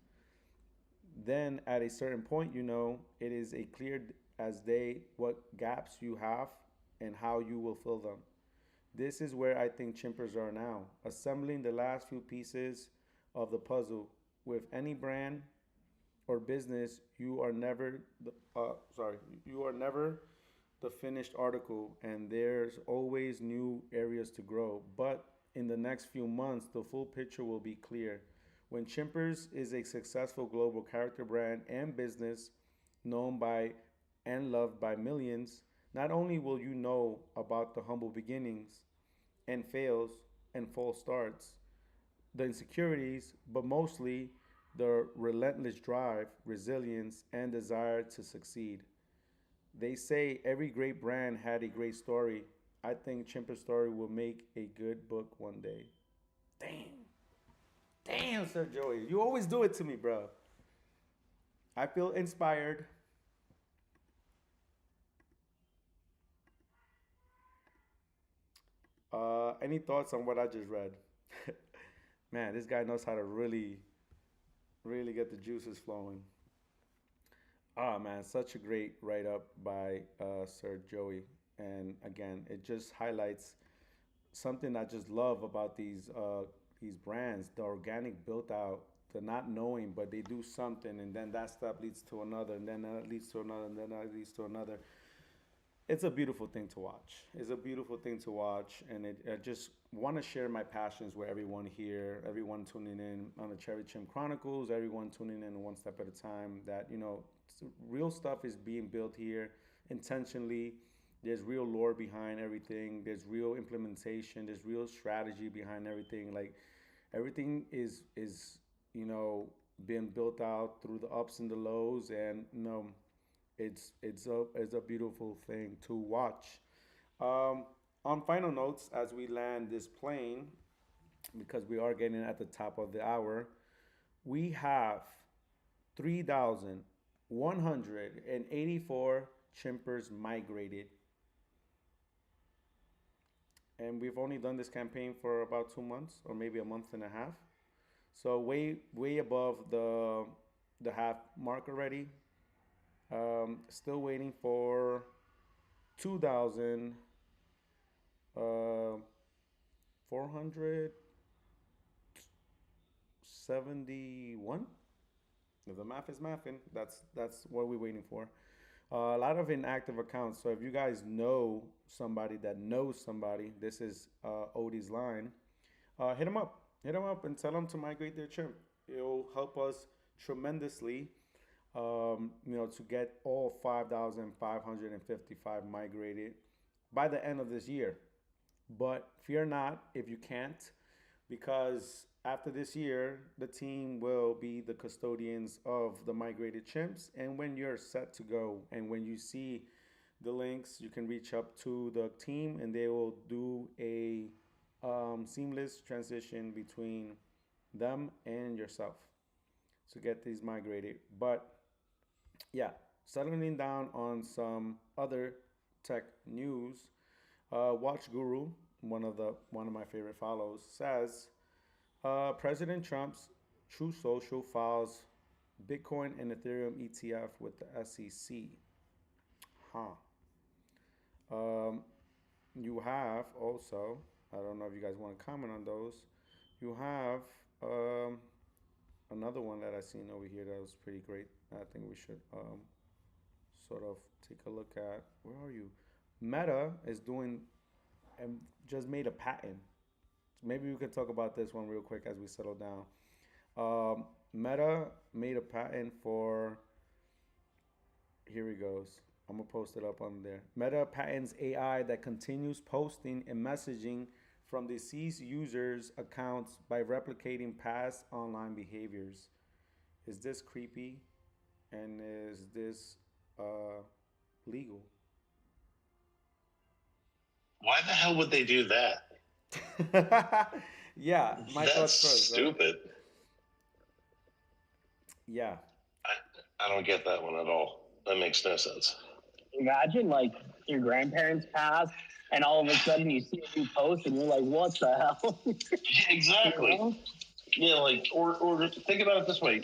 Then at a certain point, it is a clear as day what gaps you have and how you will fill them. This is where I think Chimpers are now, assembling the last few pieces of the puzzle. With any brand or business, you are never the finished article, and there's always new areas to grow. But in the next few months, the full picture will be clear. When Chimpers is a successful global character brand and business known by and loved by millions, not only will you know about the humble beginnings and fails and false starts, the insecurities, but mostly the relentless drive, resilience, and desire to succeed. They say every great brand had a great story. I think Chimper's story will make a good book one day. Damn. Damn, Sir Joey. You always do it to me, bro. I feel inspired. Any thoughts on what I just read? Man, this guy knows how to really get the juices flowing. Ah, man, such a great write up by Sir Joey. And again, it just highlights something I just love about these brands, the organic built out, the not knowing, but they do something, and then that step leads to another, and then that leads to another, and then that leads to another. It's a beautiful thing to watch. It's a beautiful thing to watch, and I just want to share my passions with everyone here, everyone tuning in on the Cherry Chimp Chronicles, everyone tuning in one step at a time. That real stuff is being built here intentionally. There's real lore behind everything. There's real implementation. There's real strategy behind everything. Like everything is you know being built out through the ups and the lows, and it's a beautiful thing to watch. Um, on final notes, as we land this plane, because we are getting at the top of the hour, we have 3,184 chimpers migrated, and we've only done this campaign for about 2 months or maybe a month and a half. So way above the half mark already. Still waiting for 2,471. If the math is mathing, that's what we're waiting for. A lot of inactive accounts. So if you guys know somebody that knows somebody, this is Odie's line. Hit him up. Hit him up and tell them to migrate their chimp. It'll help us tremendously. To get all 5,555 migrated by the end of this year. But fear not if you can't, because after this year, the team will be the custodians of the migrated chimps. And when you're set to go, and when you see the links, you can reach up to the team, and they will do a seamless transition between them and yourself to get these migrated. But yeah, settling down on some other tech news. Watch Guru, one of my favorite follows, says President Trump's True Social files Bitcoin and Ethereum ETF with the SEC. Huh. Um, you have also, I don't know if you guys want to comment on those. You have another one that I seen over here that was pretty great. I think we should sort of take a look at. Where are you? Meta is doing and just made a patent. Maybe we could talk about this one real quick as we settle down. Meta made a patent for. Here he goes. I'm gonna post it up on there. Meta patents AI that continues posting and messaging from deceased users' accounts by replicating past online behaviors. Is this creepy? And is this legal? Why the hell would they do that? Yeah, my That's thoughts first, right? stupid. Yeah. I don't get that one at all. That makes no sense. Imagine like your grandparents pass, and all of a sudden you see a new post, and you're like, "What the hell?" Exactly. You know? Yeah, like or think about it this way: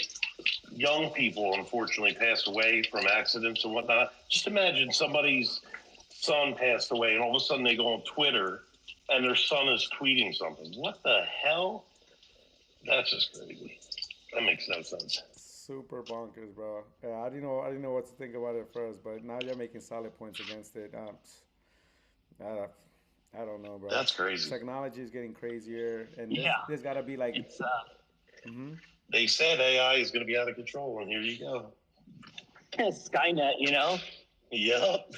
young people unfortunately pass away from accidents and whatnot. Just imagine somebody's son passed away, and all of a sudden they go on Twitter, and their son is tweeting something. What the hell? That's just crazy. That makes no sense. Super bonkers, bro. Yeah, I didn't know what to think about it at first, but now you're making solid points against it. I, I don't know, bro. That's crazy. Technology is getting crazier, and this Yeah, there's gotta be like, it's hmm They said AI is going to be out of control, and here you go. Skynet, you know. Yup.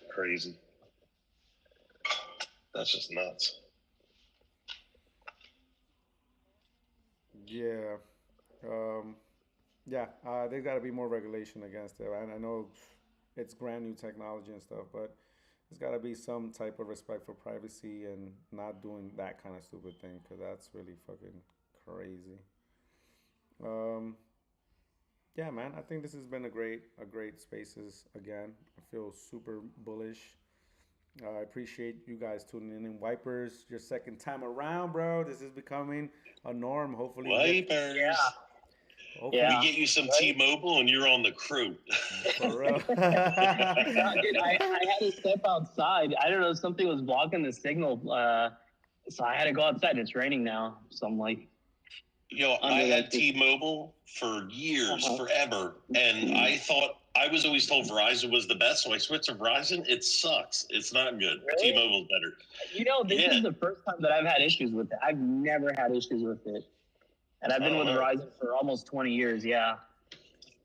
Crazy. That's just nuts. yeah, um, yeah. There's gotta be more regulation against it. And I know it's brand new technology and stuff, but there's gotta be some type of respect for privacy and not doing that kind of stupid thing, because that's really fucking crazy. Um, yeah, man. I think this has been a great spaces again. I feel super bullish. I appreciate you guys tuning in. Wipers, your second time around, bro. This is becoming a norm. Hopefully, Yeah, Wipers. hopefully, We yeah. get you some Right? T-Mobile, and you're on the crew. for real. No, dude, I had to step outside. I don't know, something was blocking the signal. So I had to go outside. It's raining now. So I'm like, I under had like this. T-Mobile for years, Uh-huh. forever, and I thought I was always told Verizon was the best, so I switched to Verizon. It sucks. It's not good. Really? T-Mobile's better. You know, this Yeah. is the first time that I've had issues with it. I've never had issues with it. And I've been Oh, with no. Verizon for almost 20 years. Yeah.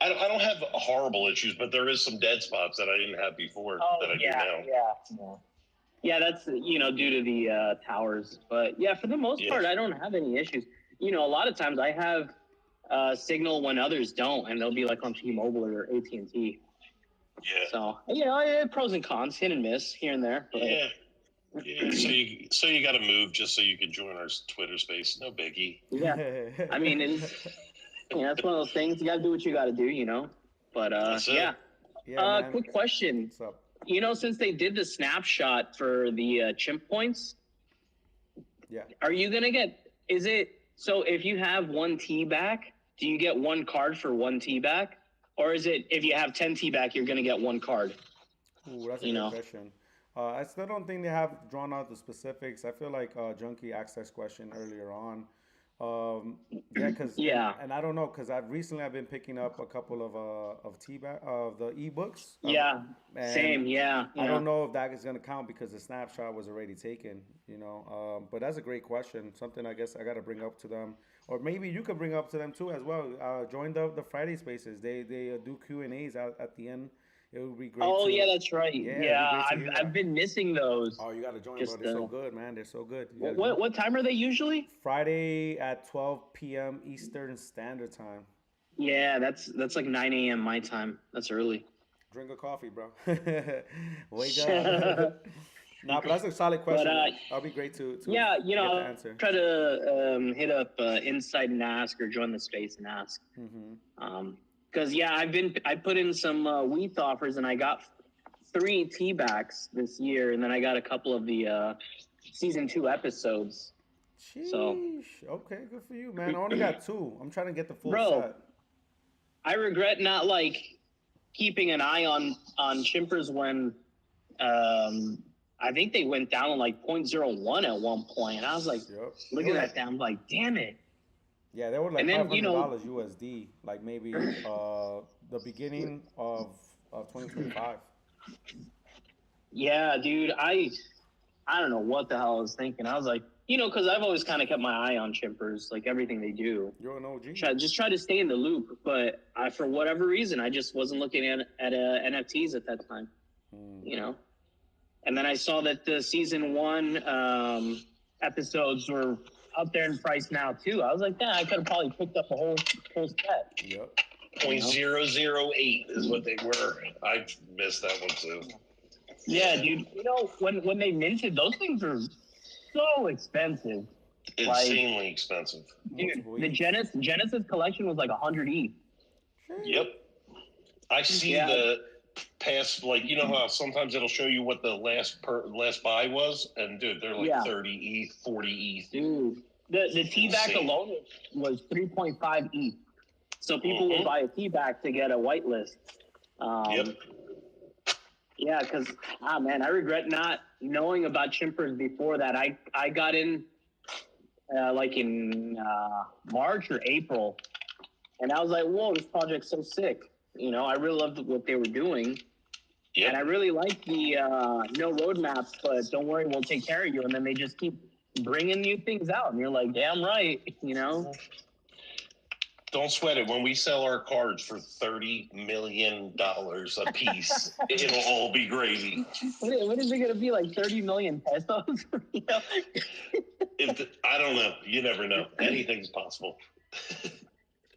I don't have horrible issues, but there is some dead spots that I didn't have before that I do now. Yeah. Yeah, that's, due to the towers. But yeah, for the most part, I don't have any issues. A lot of times I have signal when others don't, and they'll be like on T-Mobile or AT&T. Yeah. So, pros and cons, hit and miss here and there. But... Yeah. So you got to move just so you can join our Twitter space. No biggie. Yeah. I mean, that's one of those things. You got to do what you got to do, But yeah. Yeah, quick question. What's up? Since they did the snapshot for the chimp points, Yeah. are you gonna get? Is it so? If you have one T back, do you get one card for one T back, or is it if you have 10 T back, you're gonna get one card? Ooh, that's a good question. I still don't think they have drawn out the specifics. I feel like Junkie asked this question earlier on. And I don't know because I've been picking up a couple of the ebooks. Yeah, same. Yeah, I don't know if that is going to count because the snapshot was already taken. But that's a great question. Something I guess I got to bring up to them, or maybe you could bring up to them too as well. Join the Friday Spaces. They do Q&As at the end. It would be great. Oh, yeah, that's right. Yeah, I've been missing those. Oh, you got to join, bro. They're so good, man. They're so good. What time are they usually? Friday at 12 p.m. Eastern Standard Time. Yeah, that's like 9 a.m. my time. That's early. Drink a coffee, bro. Wake up. Nah, but that's a solid question. That'll be great to get the answer. Try to hit up Insight and ask, or join the space and ask. Because I put in some WETH offers, and I got 3 T-backs this year, and then I got a couple of the season 2 episodes. Sheesh. So okay, good for you, man. I only got 2. I'm trying to get the full set. I regret not keeping an eye on Chimpers when I think they went down to 0.01 at one point. And I was like, looking at that, I'm like, damn it. Yeah, they were like $500 USD, like maybe the beginning of 2025. Yeah, dude, I don't know what the hell I was thinking. I was like, because I've always kind of kept my eye on Chimpers, like everything they do. You're an OG. Just try to stay in the loop, but for whatever reason, I just wasn't looking at NFTs at that time. And then I saw that the season 1 episodes were up there in price now too. I was like, I could have probably picked up a whole set. Yep. 0.008 is what they were. I missed that one too. Yeah, dude. When they minted, those things are so expensive. Insanely expensive. Dude, the Genesis collection was like 100 ETH. Yep. I see the past, how sometimes it'll show you what the last buy was, and dude, they're 30 ETH, 40 ETH. Dude, the T-back alone was 3.5 ETH. So people will buy a T-back to get a whitelist. Yep. Yeah, because man, I regret not knowing about Chimpers before that. I got in in March or April, and I was like, whoa, this project's so sick. I really loved what they were doing. Yep. And I really like the no roadmaps, but don't worry, we'll take care of you. And then they just keep bringing new things out, and you're like, damn right, Don't sweat it. When we sell our cards for $30 million a piece, it'll all be gravy. What is it going to be, like 30 million pesos? I don't know. You never know. Anything's possible.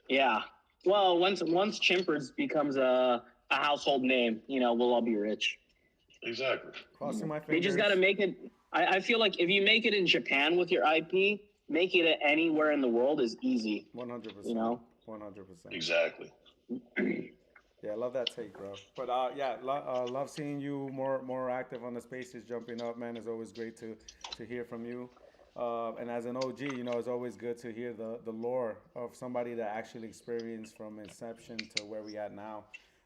Yeah. Well, once Chimpers becomes a household name, we'll all be rich. Exactly. Crossing my fingers. They just got to make it. I feel like if you make it in Japan with your IP, making it anywhere in the world is easy. 100%. 100%. Exactly. Yeah, I love that take, bro. But yeah, love seeing you more active on the spaces, jumping up, man. It's always great to hear from you. And as an OG, it's always good to hear the lore of somebody that actually experienced from inception to where we at now.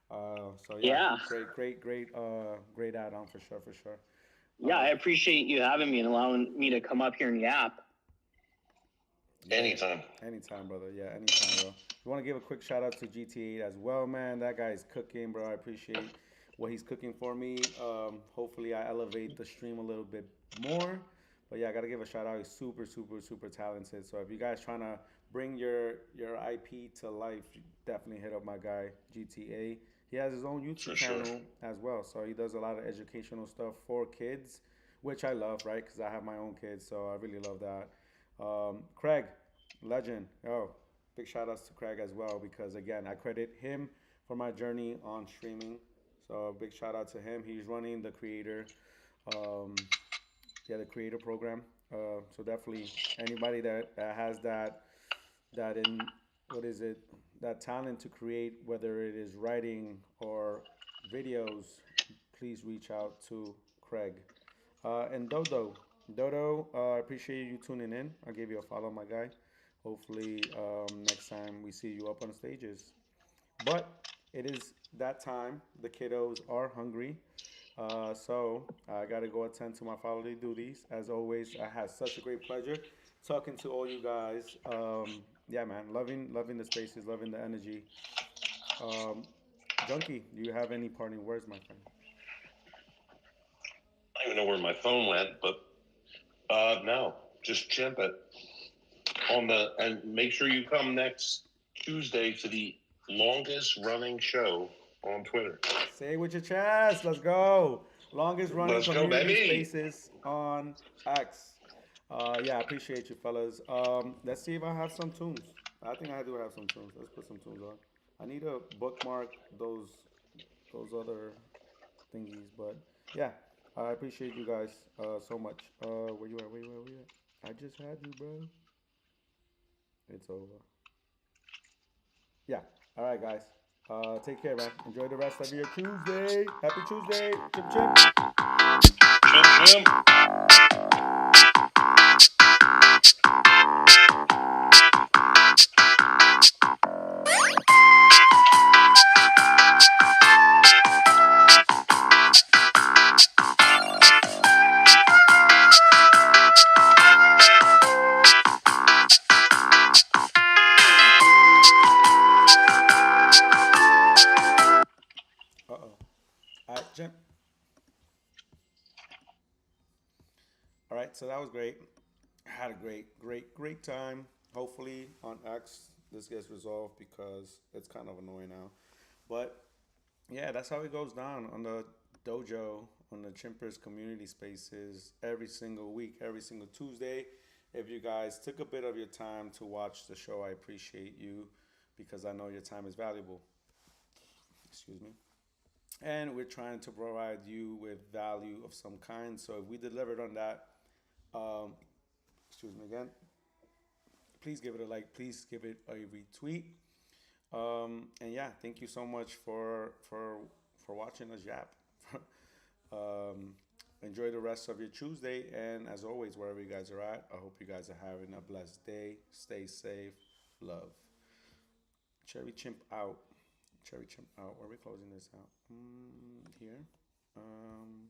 So yeah, Yeah. great add on for sure, for sure. Yeah, I appreciate you having me and allowing me to come up here and yap. Yeah, Anytime. anytime, brother. Yeah, anytime, bro. You want to give a quick shout out to GTA as well, man. That guy is cooking, bro. I appreciate what he's cooking for me. Hopefully, I elevate the stream a little bit more. But yeah, I gotta give a shout out. He's super talented. So if you guys trying to bring your IP to life, definitely hit up my guy GTA. He has his own YouTube For sure. channel as well, so he does a lot of educational stuff for kids, which I love, right? Because I have my own kids, so I really love that. Craig, legend. Oh, big shout outs to Craig as well because again, I credit him for my journey on streaming. So big shout out to him. He's running the creator, um, yeah, the creator program. So definitely anybody that has that in what is it that talent to create, whether it is writing or videos, please reach out to Craig. And Dodo, I appreciate you tuning in. I'll give you a follow, my guy. Hopefully, next time we see you up on stages. But it is that time. The kiddos are hungry. So I got to go attend to my fatherly duties. As always, I had such a great pleasure talking to all you guys. Yeah, man, loving the spaces, loving the energy. Um, Junkie, do you have any parting words, my friend? I don't even know where my phone went, but no, just chimp it on the and make sure you come next Tuesday to the longest running show on Twitter. Say it with your chest. Let's go. Longest running Let's go, community baby. spaces on X. Yeah, I appreciate you, fellas. Let's see if I have some tunes. I think I do have some tunes. Let's put some tunes on. I need to bookmark those other thingies, but yeah, I appreciate you guys so much. Where you at? Where you at? I just had you, bro. It's over. Yeah. All right, guys. Take care, man. Enjoy the rest of your Tuesday. Happy Tuesday. Chip, chip. Chimp, chimp. Uh oh. All right, Chip. All right, so that was great. I had a great time. Hopefully on X this gets resolved because it's kind of annoying now. But yeah, that's how it goes down on the dojo, on the Chimpers community spaces every single week, every single Tuesday. If you guys took a bit of your time to watch the show, I appreciate you because I know your time is valuable. Excuse me. And we're trying to provide you with value of some kind. So if we delivered on that, um, excuse me again, please give it a like, please give it a retweet. And yeah, thank you so much for watching us yap. um, Enjoy the rest of your Tuesday, and as always, wherever you guys are at, I hope you guys are having a blessed day. Stay safe, love. Cherry Chimp out. Cherry Chimp out. Where are we closing this out? Here. Boom.